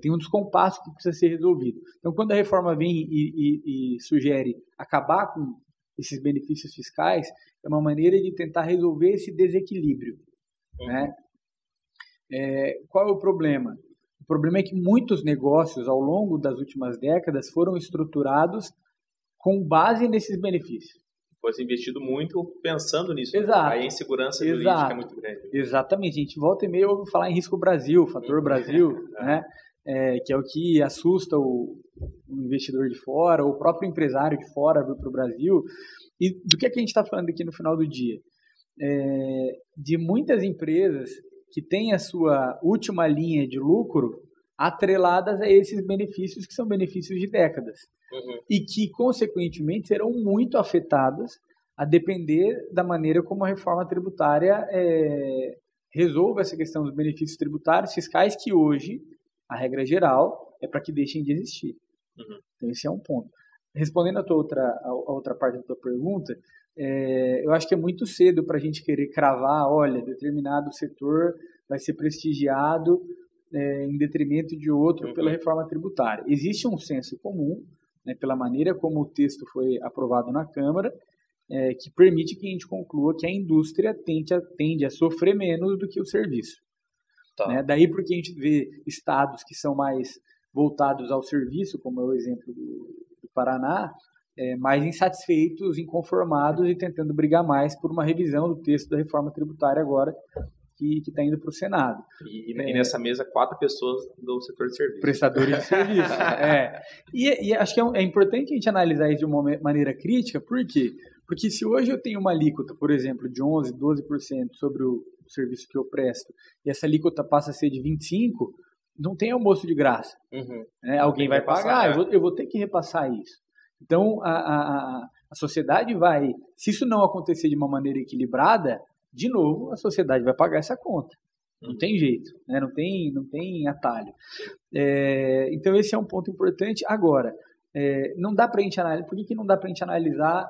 tem um descompasso que precisa ser resolvido. Então, quando a reforma vem e sugere acabar com esses benefícios fiscais, é uma maneira de tentar resolver esse desequilíbrio. Né? Qual é o problema? O problema é que muitos negócios ao longo das últimas décadas foram estruturados com base nesses benefícios. Foi investido muito pensando nisso. Exato. Aí a insegurança jurídica é muito grande. Exatamente. A gente volta e meia ouve falar em risco Brasil, fator Brasil, né? Que é o que assusta o investidor de fora, ou o próprio empresário de fora vir para o Brasil. E do que a gente está falando aqui no final do dia? De muitas empresas que têm a sua última linha de lucro atreladas a esses benefícios que são benefícios de décadas e que, consequentemente, serão muito afetadas a depender da maneira como a reforma tributária resolva essa questão dos benefícios tributários fiscais, que hoje, a regra geral, é para que deixem de existir. Então, esse é um ponto. Respondendo a outra parte da tua pergunta, eu acho que é muito cedo para a gente querer cravar, olha, determinado setor vai ser prestigiado em detrimento de outro pela reforma tributária. Existe um senso comum, né, pela maneira como o texto foi aprovado na Câmara, que permite que a gente conclua que a indústria tende a sofrer menos do que o serviço. Tá. Né? Daí porque a gente vê estados que são mais voltados ao serviço, como é o exemplo do Paraná, mais insatisfeitos, inconformados e tentando brigar mais por uma revisão do texto da reforma tributária agora, que está indo para o Senado. E nessa mesa, 4 pessoas do setor de serviço. Prestadores de serviço. E acho que é importante a gente analisar isso de uma maneira crítica. Por quê? Porque se hoje eu tenho uma alíquota, por exemplo, de 11%, 12% sobre o serviço que eu presto, e essa alíquota passa a ser de 25%, não tem almoço de graça. Alguém vai pagar, eu vou ter que repassar isso. Então, a sociedade vai... Se isso não acontecer de uma maneira equilibrada, de novo, a sociedade vai pagar essa conta. Não tem jeito, né? Não tem atalho. Então, esse é um ponto importante. Agora, não dá para a gente analisar... Por que não dá para a gente analisar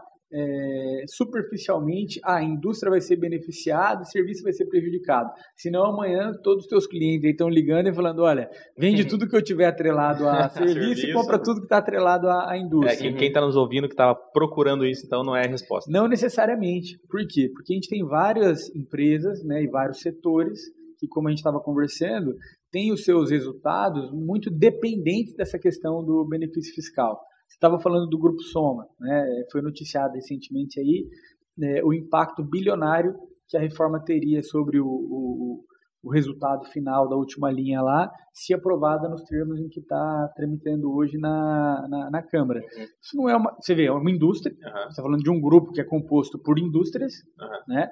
superficialmente, a indústria vai ser beneficiada, o serviço vai ser prejudicado? Senão, amanhã, todos os teus clientes estão ligando e falando, olha, vende tudo que eu tiver atrelado a serviço e compra tudo que está atrelado à indústria. Quem está nos ouvindo, que estava procurando isso, então não é a resposta. Não necessariamente. Por quê? Porque a gente tem várias empresas, né, e vários setores que, como a gente estava conversando, têm os seus resultados muito dependentes dessa questão do benefício fiscal. Você estava falando do Grupo Soma, né? Foi noticiado recentemente aí o impacto bilionário que a reforma teria sobre o resultado final da última linha lá, se aprovada nos termos em que está tramitando hoje na Câmara. Isso não é você vê, é uma indústria, você está falando de um grupo que é composto por indústrias, né?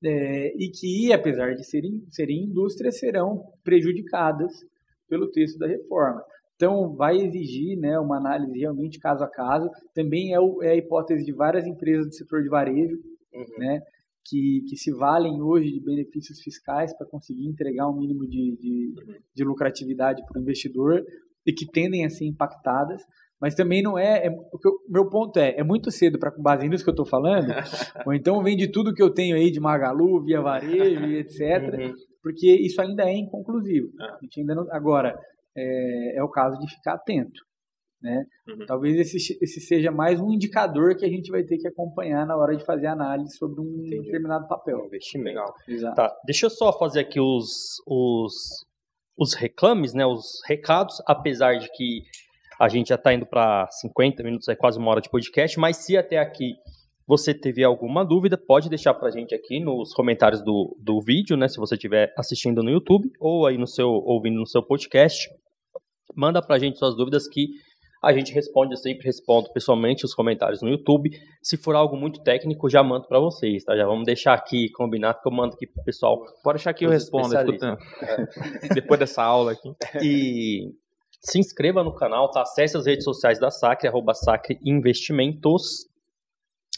E que, apesar de serem indústrias, serão prejudicadas pelo texto da reforma. Então, vai exigir, né, uma análise realmente caso a caso. Também é a hipótese de várias empresas do setor de varejo, né, que se valem hoje de benefícios fiscais para conseguir entregar um mínimo de lucratividade para o investidor e que tendem a ser impactadas. Mas também não o meu ponto é muito cedo para, com base nisso que eu estou falando, ou então vem de tudo que eu tenho aí de Magalu, Via Varejo e etc., porque isso ainda é inconclusivo. A gente ainda não, agora, é o caso de ficar atento, né? Talvez esse seja mais um indicador que a gente vai ter que acompanhar na hora de fazer análise sobre um determinado papel. Investimento. Legal. Exato. Tá, deixa eu só fazer aqui os reclames, né, os recados, apesar de que a gente já está indo para 50 minutos, é quase uma hora de podcast, mas se até aqui você teve alguma dúvida, pode deixar para a gente aqui nos comentários do vídeo, né, se você estiver assistindo no YouTube ou aí ouvindo no seu podcast. Manda para a gente suas dúvidas que a gente responde, eu sempre respondo pessoalmente os comentários no YouTube. Se for algo muito técnico, já mando para vocês, tá? Já vamos deixar aqui combinado que eu mando aqui pro pessoal. Pode deixar que eu respondo, escutando. Depois dessa aula aqui. E se inscreva no canal, tá? Acesse as redes sociais da Sacre, @sacreinvestimentos.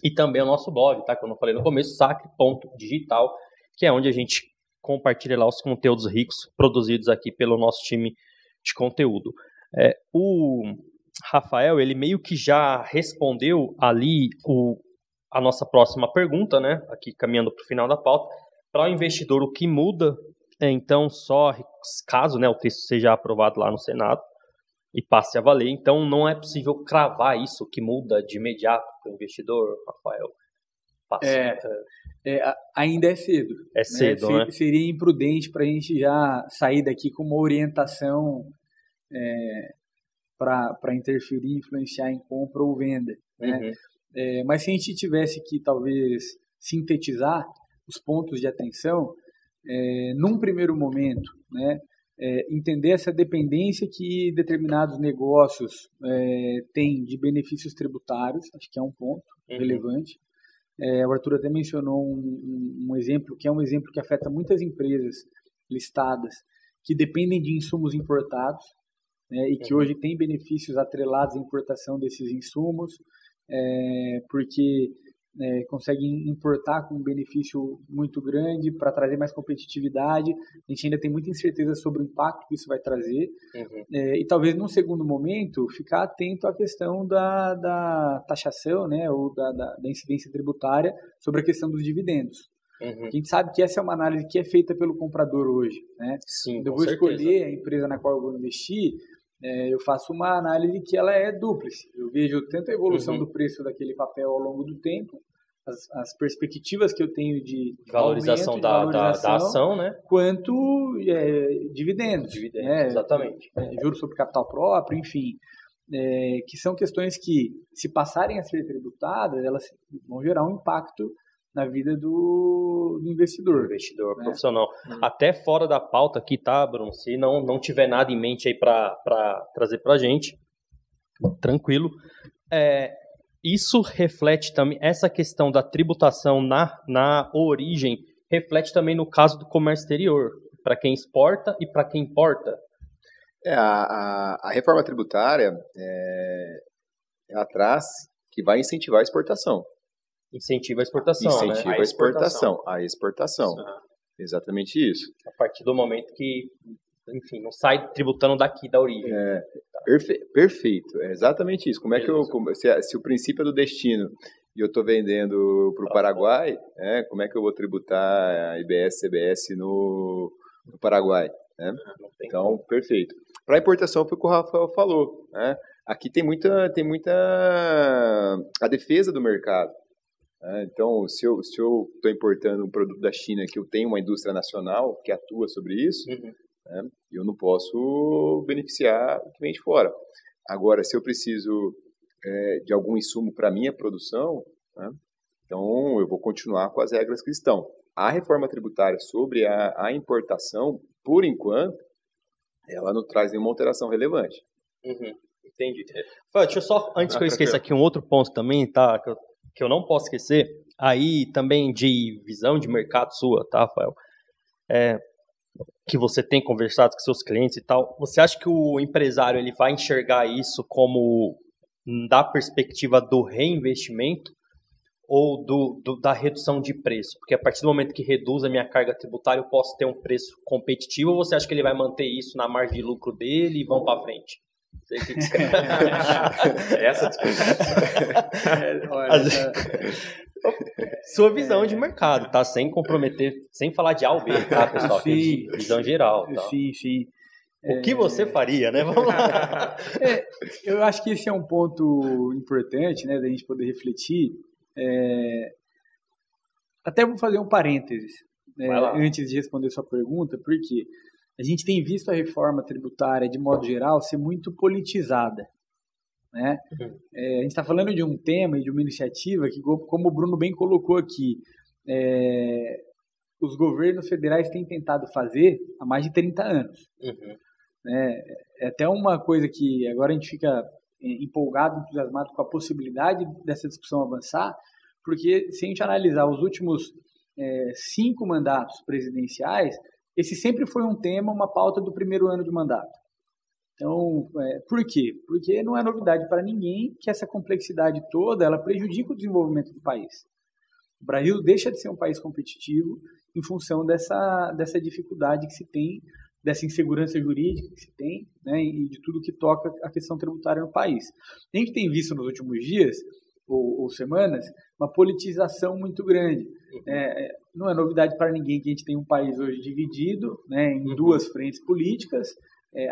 E também o nosso blog, tá? Que eu não falei no começo, sacre.digital, que é onde a gente compartilha lá os conteúdos ricos produzidos aqui pelo nosso time de conteúdo. O Rafael, ele meio que já respondeu ali a nossa próxima pergunta, né? Aqui caminhando para o final da pauta. Para o investidor, o que muda? Então, só caso, né, o texto seja aprovado lá no Senado e passe a valer. Então, não é possível cravar isso que muda de imediato para o investidor, Rafael. Ainda é cedo. É cedo, né? Seria imprudente para a gente já sair daqui com uma orientação para interferir, influenciar em compra ou venda, né? Mas se a gente tivesse que talvez sintetizar os pontos de atenção, num primeiro momento, né, entender essa dependência que determinados negócios têm de benefícios tributários, acho que é um ponto relevante. O Arthur até mencionou um exemplo, que é um exemplo que afeta muitas empresas listadas que dependem de insumos importados, né, e que hoje têm benefícios atrelados à importação desses insumos, porque conseguem importar com um benefício muito grande para trazer mais competitividade. A gente ainda tem muita incerteza sobre o impacto que isso vai trazer. E talvez, num segundo momento, ficar atento à questão da taxação, né, ou da incidência tributária sobre a questão dos dividendos. A gente sabe que essa é uma análise que é feita pelo comprador hoje, né? Sim, eu vou escolher a empresa na qual eu vou investir, eu faço uma análise que ela é dúplice. Eu vejo tanto a evolução do preço daquele papel ao longo do tempo, as perspectivas que eu tenho de valorização, da ação, né? Quanto dividendos. Exatamente. Juros sobre capital próprio, enfim. Que são questões que, se passarem a ser tributadas, elas vão gerar um impacto na vida do investidor. Né? Profissional. Até fora da pauta aqui, tá, Bruno? Se não tiver nada em mente aí para trazer pra gente, tranquilo. Isso reflete também, essa questão da tributação na origem, reflete também no caso do comércio exterior, para quem exporta e para quem importa. A reforma tributária ela traz que vai incentivar a exportação. Incentiva a exportação, Incentiva né? A exportação. Exatamente isso. A partir do momento que, enfim, não sai tributando daqui da origem. Perfeito. É exatamente isso. Como é que se o princípio é do destino e eu estou vendendo para o Paraguai, como é que eu vou tributar a IBS, CBS no Paraguai? Né? Então, perfeito. Para a importação, foi o que o Rafael falou. Né? Aqui tem muita a defesa do mercado. Então, se eu estou importando um produto da China que eu tenho uma indústria nacional que atua sobre isso, eu não posso beneficiar o que vem de fora. Agora, se eu preciso de algum insumo para a minha produção, Então, eu vou continuar com as regras que estão. A reforma tributária sobre a importação, por enquanto, ela não traz nenhuma alteração relevante. Entendi. Deixa eu só, antes que eu esqueça aqui, um outro ponto também, tá? Que eu não posso esquecer, aí também de visão de mercado sua, tá, Rafael? Que você tem conversado com seus clientes e tal, você acha que o empresário ele vai enxergar isso como da perspectiva do reinvestimento ou da redução de preço? Porque a partir do momento que reduz a minha carga tributária, eu posso ter um preço competitivo, ou você acha que ele vai manter isso na margem de lucro dele e vão para frente? Essa discussão. Sua visão de mercado, tá? Sem comprometer, sem falar de A ou B, tá, pessoal? Sim. Visão geral. Tá? Sim. O que você faria, né? Vamos lá. Eu acho que esse é um ponto importante, né, da gente poder refletir. Até vou fazer um parênteses, antes de responder sua pergunta, porque a gente tem visto a reforma tributária, de modo geral, ser muito politizada. Né? A gente está falando de um tema e de uma iniciativa que, como o Bruno bem colocou aqui, os governos federais têm tentado fazer há mais de 30 anos. É até uma coisa que agora a gente fica empolgado, entusiasmado com a possibilidade dessa discussão avançar, porque se a gente analisar os últimos 5 mandatos presidenciais, esse sempre foi um tema, uma pauta do primeiro ano de mandato. Então, por quê? Porque não é novidade para ninguém que essa complexidade toda ela prejudica o desenvolvimento do país. O Brasil deixa de ser um país competitivo em função dessa dificuldade que se tem, dessa insegurança jurídica que se tem, né, e de tudo que toca a questão tributária no país. A gente tem visto nos últimos dias ou semanas uma politização muito grande. Não é novidade para ninguém que a gente tem um país hoje dividido, né, em 2 frentes políticas,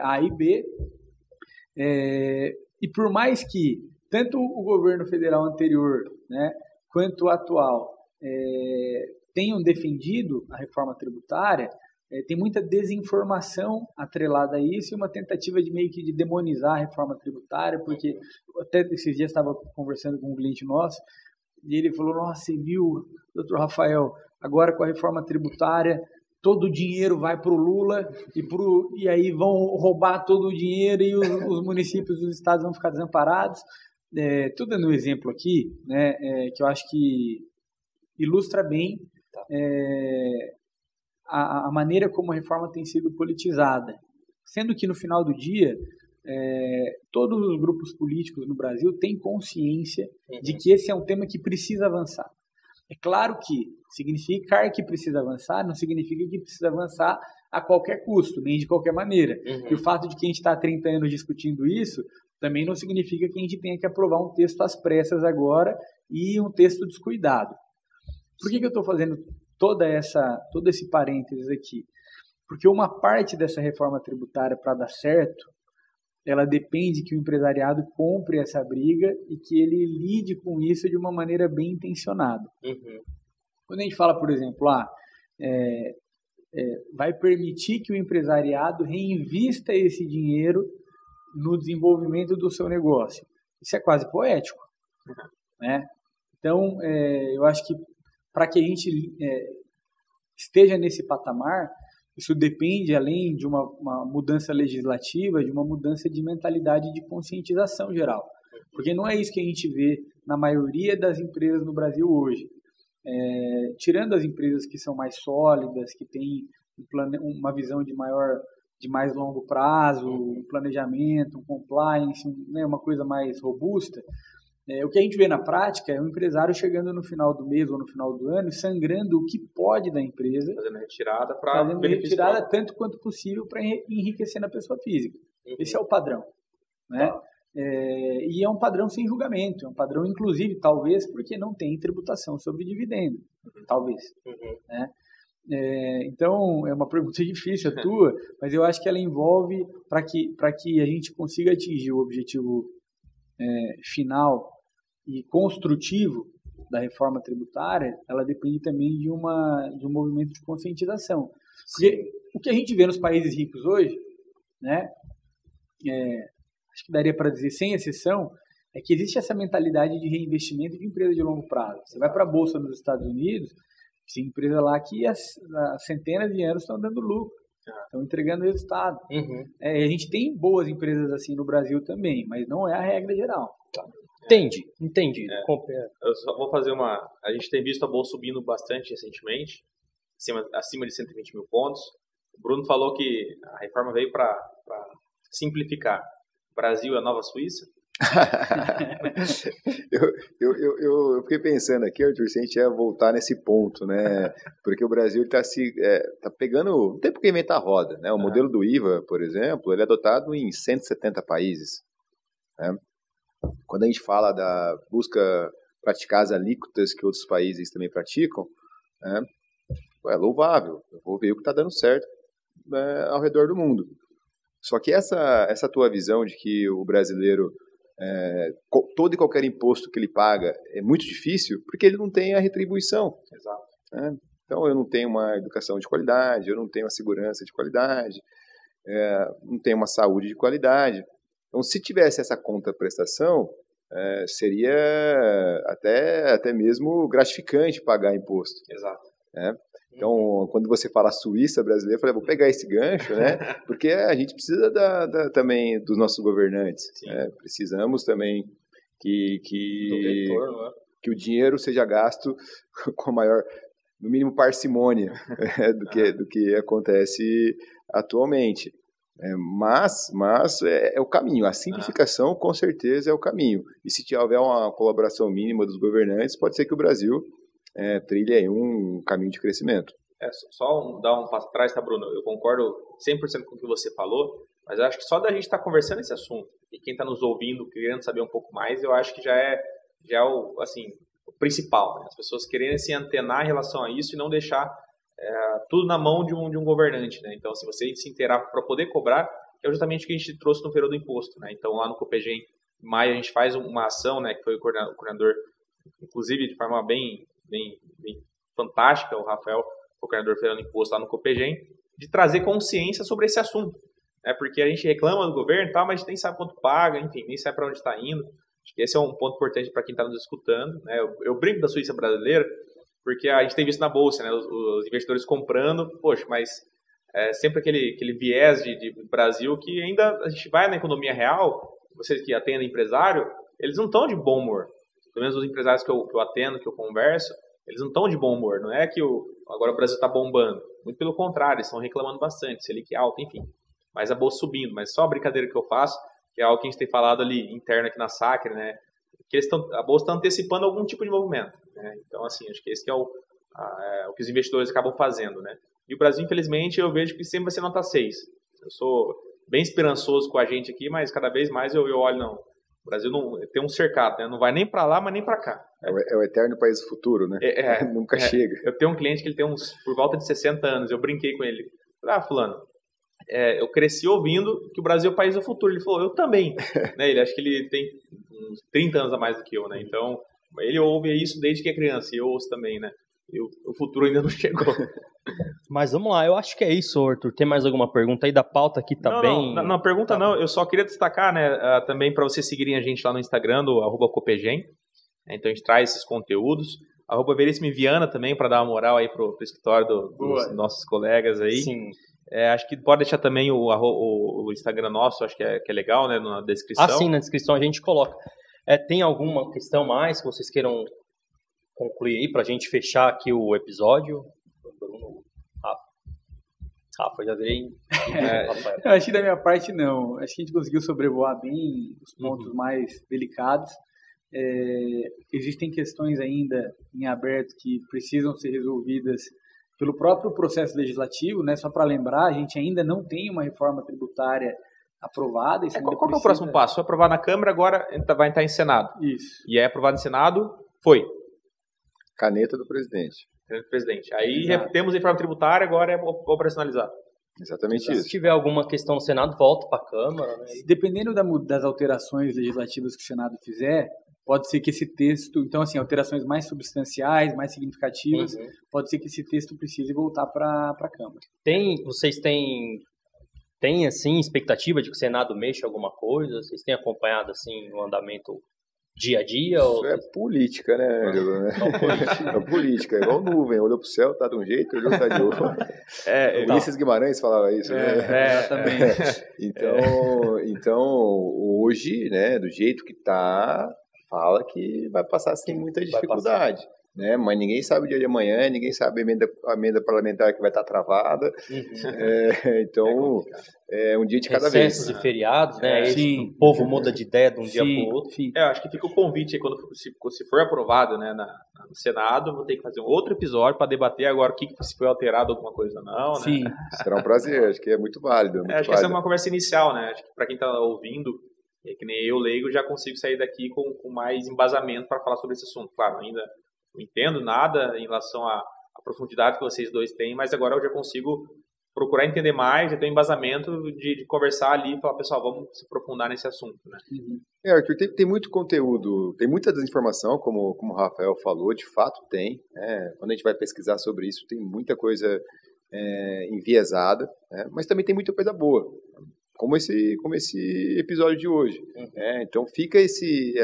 A e B, e por mais que tanto o governo federal anterior, né, quanto o atual tenham defendido a reforma tributária, tem muita desinformação atrelada a isso e uma tentativa de meio que de demonizar a reforma tributária, porque até esses dias estava conversando com um cliente nosso e ele falou, nossa, você viu, doutor Rafael, agora com a reforma tributária todo o dinheiro vai para o Lula e aí vão roubar todo o dinheiro e os municípios dos estados vão ficar desamparados. Estou dando um exemplo aqui, né, que eu acho que ilustra bem a maneira como a reforma tem sido politizada. Sendo que, no final do dia, todos os grupos políticos no Brasil têm consciência de que esse é um tema que precisa avançar. É claro que significar que precisa avançar não significa que precisa avançar a qualquer custo, nem de qualquer maneira. E o fato de que a gente está há 30 anos discutindo isso também não significa que a gente tenha que aprovar um texto às pressas agora e um texto descuidado. Por que eu estou fazendo todo esse parênteses aqui? Porque uma parte dessa reforma tributária, para dar certo, ela depende que o empresariado compre essa briga e que ele lide com isso de uma maneira bem intencionada. Quando a gente fala, por exemplo, vai permitir que o empresariado reinvista esse dinheiro no desenvolvimento do seu negócio. Isso é quase poético. Né? Então, eu acho que para que a gente esteja nesse patamar, isso depende, além de uma mudança legislativa, de uma mudança de mentalidade de conscientização geral. Porque não é isso que a gente vê na maioria das empresas no Brasil hoje. Tirando as empresas que são mais sólidas, que têm uma visão de mais longo prazo, um planejamento, um compliance, uma coisa mais robusta, o que a gente vê na prática é o empresário chegando no final do mês ou no final do ano e sangrando o que pode da empresa, fazendo retirada tanto quanto possível para enriquecer na pessoa física. Esse é o padrão. Né? E é um padrão sem julgamento, é um padrão, inclusive, talvez, porque não tem tributação sobre dividendo. Talvez. Né? Então, é uma pergunta difícil a tua, mas eu acho que ela envolve, para que a gente consiga atingir o objetivo final e construtivo da reforma tributária, ela depende também de um movimento de conscientização. Porque o que a gente vê nos países ricos hoje, né, acho que daria para dizer, sem exceção, é que existe essa mentalidade de reinvestimento de empresa de longo prazo. Você vai para a Bolsa nos Estados Unidos, tem empresa lá que há centenas de anos estão dando lucro, estão entregando resultado. A gente tem boas empresas assim no Brasil também, mas não é a regra geral. Entendi. Eu só vou fazer a gente tem visto a Bolsa subindo bastante recentemente, acima de 120 mil pontos. O Bruno falou que a reforma veio para simplificar. O Brasil é a nova Suíça. eu fiquei pensando aqui, Arthur, se a gente ia voltar nesse ponto, né? Porque o Brasil está pegando, não tem por que inventar a roda, né? O modelo do IVA, por exemplo, ele é adotado em 170 países, né? Quando a gente fala da busca praticar as alíquotas que outros países também praticam, né? É louvável, eu vou ver o que está dando certo, né, ao redor do mundo. Só que essa tua visão de que o brasileiro, todo e qualquer imposto que ele paga é muito difícil, porque ele não tem a retribuição. Exato. Né? Então, eu não tenho uma educação de qualidade, eu não tenho uma segurança de qualidade, não tenho uma saúde de qualidade. Então, se tivesse essa contraprestação, seria até mesmo gratificante pagar imposto. Exato. Né? Então, quando você fala Suíça brasileira, eu falei, vou pegar esse gancho, né? Porque a gente precisa também dos nossos governantes. Né? Precisamos também que o dinheiro seja gasto com a maior, no mínimo, parcimônia do que acontece atualmente. Mas é o caminho. A simplificação, com certeza, é o caminho. E se tiver uma colaboração mínima dos governantes, pode ser que o Brasil trilhe aí um caminho de crescimento. Só dar um passo atrás, tá, Bruno? Eu concordo 100% com o que você falou, mas eu acho que só da gente estar conversando esse assunto e quem está nos ouvindo, querendo saber um pouco mais, eu acho que já é o principal. Né? As pessoas quererem se antenar em relação a isso e não deixar tudo na mão de um governante. Né? Então, se você se inteirar para poder cobrar, que é justamente o que a gente trouxe no Feirão do Imposto. Né? Então, lá no Copegem, em maio, a gente faz uma ação, né, que foi o coordenador, inclusive de forma bem fantástica, o Rafael, o coordenador do Feirão do Imposto lá no Copegem, de trazer consciência sobre esse assunto. Né? Porque a gente reclama do governo, mas a gente nem sabe quanto paga, enfim, nem sabe para onde está indo. Acho que esse é um ponto importante para quem está nos escutando. Né? Eu brinco da Suíça brasileira, porque a gente tem visto na Bolsa, né, os investidores comprando, poxa, mas sempre aquele viés de Brasil que ainda a gente vai na economia real, vocês que atendem empresário, eles não estão de bom humor. Pelo menos os empresários que eu atendo, que eu converso, eles não estão de bom humor. Não é que agora o Brasil está bombando. Muito pelo contrário, eles estão reclamando bastante, Selic alta, enfim. Mas a bolsa subindo. Mas só a brincadeira que eu faço, que é algo que a gente tem falado ali interno aqui na Sacre, né? Que a bolsa está antecipando algum tipo de movimento. Né? Então, assim, acho que esse que é o que os investidores acabam fazendo. Né? E o Brasil, infelizmente, eu vejo que sempre vai ser nota 6. Eu sou bem esperançoso com a gente aqui, mas cada vez mais eu olho, não. O Brasil tem um cercado, né? Não vai nem para lá, mas nem para cá. É o eterno país do futuro, né? Nunca chega. Eu tenho um cliente que ele tem por volta de 60 anos. Eu brinquei com ele. Falei, fulano, eu cresci ouvindo que o Brasil é o país do futuro. Ele falou, eu também. Né? Ele acha que ele tem uns 30 anos a mais do que eu, né? Então, ele ouve isso desde que é criança. E eu ouço também, né? E o futuro ainda não chegou. Mas vamos lá, eu acho que é isso, Arthur. Tem mais alguma pergunta aí da pauta aqui? Não, pergunta não. Eu só queria destacar, né, também para vocês seguirem a gente lá no Instagram, do @Copegem. Então a gente traz esses conteúdos. @Veríssimo Viana também, para dar uma moral aí pro escritório dos nossos colegas aí. Sim. Acho que pode deixar também o Instagram nosso, acho que é legal, né, na descrição. Sim, na descrição a gente coloca. Tem alguma questão mais que vocês queiram concluir aí pra gente fechar aqui o episódio? Rafa, já veio. Eu acho que da minha parte não. Acho que a gente conseguiu sobrevoar bem os pontos mais delicados. Existem questões ainda em aberto que precisam ser resolvidas pelo próprio processo legislativo, né? Só para lembrar, a gente ainda não tem uma reforma tributária aprovada. Qual é o próximo passo? Foi aprovado na Câmara, agora vai entrar em Senado. Isso. E é aprovado em Senado, foi. Caneta do presidente. Aí temos reforma tributária, agora é operacionalizar. Exatamente isso. Se tiver alguma questão no Senado, volta para a Câmara. Né? Dependendo das alterações legislativas que o Senado fizer, pode ser que esse texto, então assim, alterações mais substanciais, mais significativas, pode ser que esse texto precise voltar para a Câmara. Vocês têm assim expectativa de que o Senado mexa alguma coisa? Vocês têm acompanhado assim o andamento dia a dia? Isso é política, né? É política, é igual nuvem. Olhou pro céu, tá de um jeito, olhou, tá de outro. O Ulisses Guimarães falava isso, né? Exatamente. Então, hoje, né, do jeito que tá, fala que vai passar sem muita dificuldade. Né? Mas ninguém sabe o dia de amanhã, ninguém sabe a emenda parlamentar que vai estar travada. Então, é um dia de cada vez. Recessos e feriados, né? Sim. O povo muda de ideia de um dia para o outro. Eu acho que fica o convite aí, se for aprovado, né, no Senado, vou ter que fazer um outro episódio para debater agora se foi alterado alguma coisa ou não. Sim. Né? Será um prazer, acho que é muito válido. Acho que essa é uma conversa inicial, né? Acho que para quem está ouvindo, que nem eu, leigo, já consigo sair daqui com mais embasamento para falar sobre esse assunto. Claro, ainda não entendo nada em relação à profundidade que vocês dois têm, mas agora eu já consigo procurar entender mais, já tenho embasamento de conversar ali e falar, pessoal, vamos se aprofundar nesse assunto, né? Arthur, tem muito conteúdo, tem muita desinformação, como o Rafael falou, de fato tem. Quando a gente vai pesquisar sobre isso, tem muita coisa enviesada, mas também tem muita coisa boa, como esse episódio de hoje. Então fica esse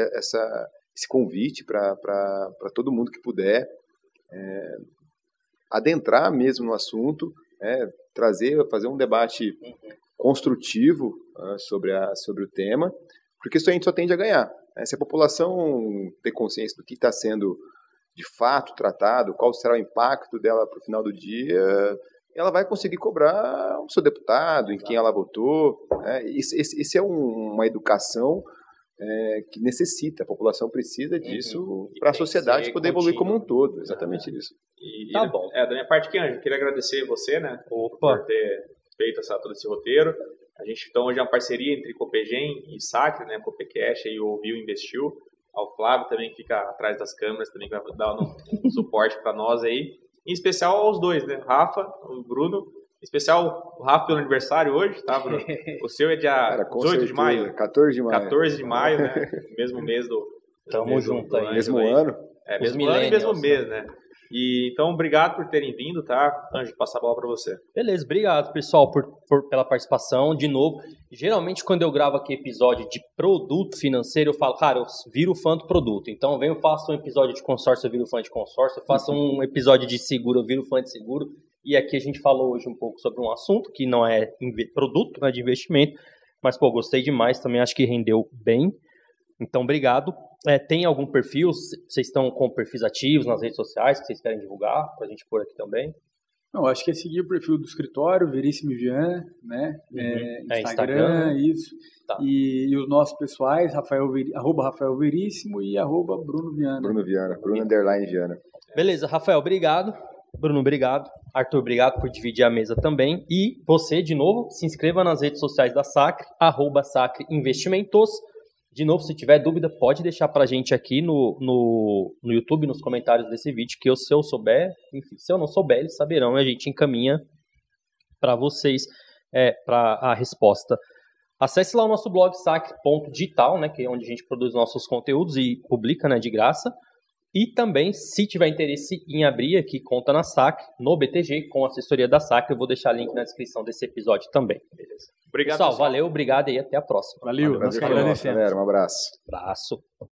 convite para todo mundo que puder adentrar mesmo no assunto, fazer um debate construtivo sobre o tema, porque isso a gente só tende a ganhar. Se a população ter consciência do que está sendo de fato tratado, qual será o impacto dela para o final do dia, ela vai conseguir cobrar o seu deputado, em quem ela votou. Esse é uma educação que necessita, a população precisa disso para a sociedade poder evoluir como um todo. Exatamente isso. Tá bom. Da minha parte aqui, Ângelo, queria agradecer você, né, por ter feito todo esse roteiro. A gente, então, hoje é uma parceria entre Copegem e Sacre, né, Copecast e o Ouviu Investiu. Ao Flávio também, que fica atrás das câmeras, também vai dar um suporte para nós aí. Em especial aos dois, né, Rafa, o Bruno. Em especial o Rafa pelo aniversário hoje, tá, Bruno? O seu é dia 18 de maio? 14 de maio. 14 de maio, né? Mesmo mês do... Tamo junto aí. Mesmo ano? Mesmo ano e mesmo mês, né? E, então, obrigado por terem vindo, tá? Ângelo, passar a bola para você. Beleza, obrigado, pessoal, pela participação. De novo, geralmente quando eu gravo aqui episódio de produto financeiro, eu falo, cara, eu viro fã do produto. Então, eu faço um episódio de consórcio, eu viro fã de consórcio. Eu faço um episódio de seguro, eu viro fã de seguro. E aqui a gente falou hoje um pouco sobre um assunto que não é produto, né, de investimento. Mas, gostei demais, também acho que rendeu bem. Então, obrigado. Tem algum perfil? Vocês estão com perfis ativos nas redes sociais que vocês querem divulgar para a gente pôr aqui também? Não, acho que é seguir o perfil do escritório, Veríssimo Vian, né? Instagram, isso. Tá. E os nossos pessoais, @Rafael Veríssimo e @Bruno Viana. Bruno Viana, Bruno_Viana. Beleza, Rafael, obrigado. Bruno, obrigado. Arthur, obrigado por dividir a mesa também. E você, de novo, se inscreva nas redes sociais da Sacre, @Sacre Investimentos. De novo, se tiver dúvida, pode deixar pra gente aqui no YouTube, nos comentários desse vídeo, que se eu souber, enfim, se eu não souber, eles saberão e a gente encaminha para vocês para a resposta. Acesse lá o nosso blog sacre.digital, né, que é onde a gente produz nossos conteúdos e publica, né, de graça. E também, se tiver interesse em abrir aqui conta na Sacre, no BTG, com assessoria da Sacre, eu vou deixar link na descrição desse episódio também. Beleza. Obrigado, pessoal. Valeu, obrigado e até a próxima. Valeu. Prazer foi nosso, galera. Um abraço. Abraço.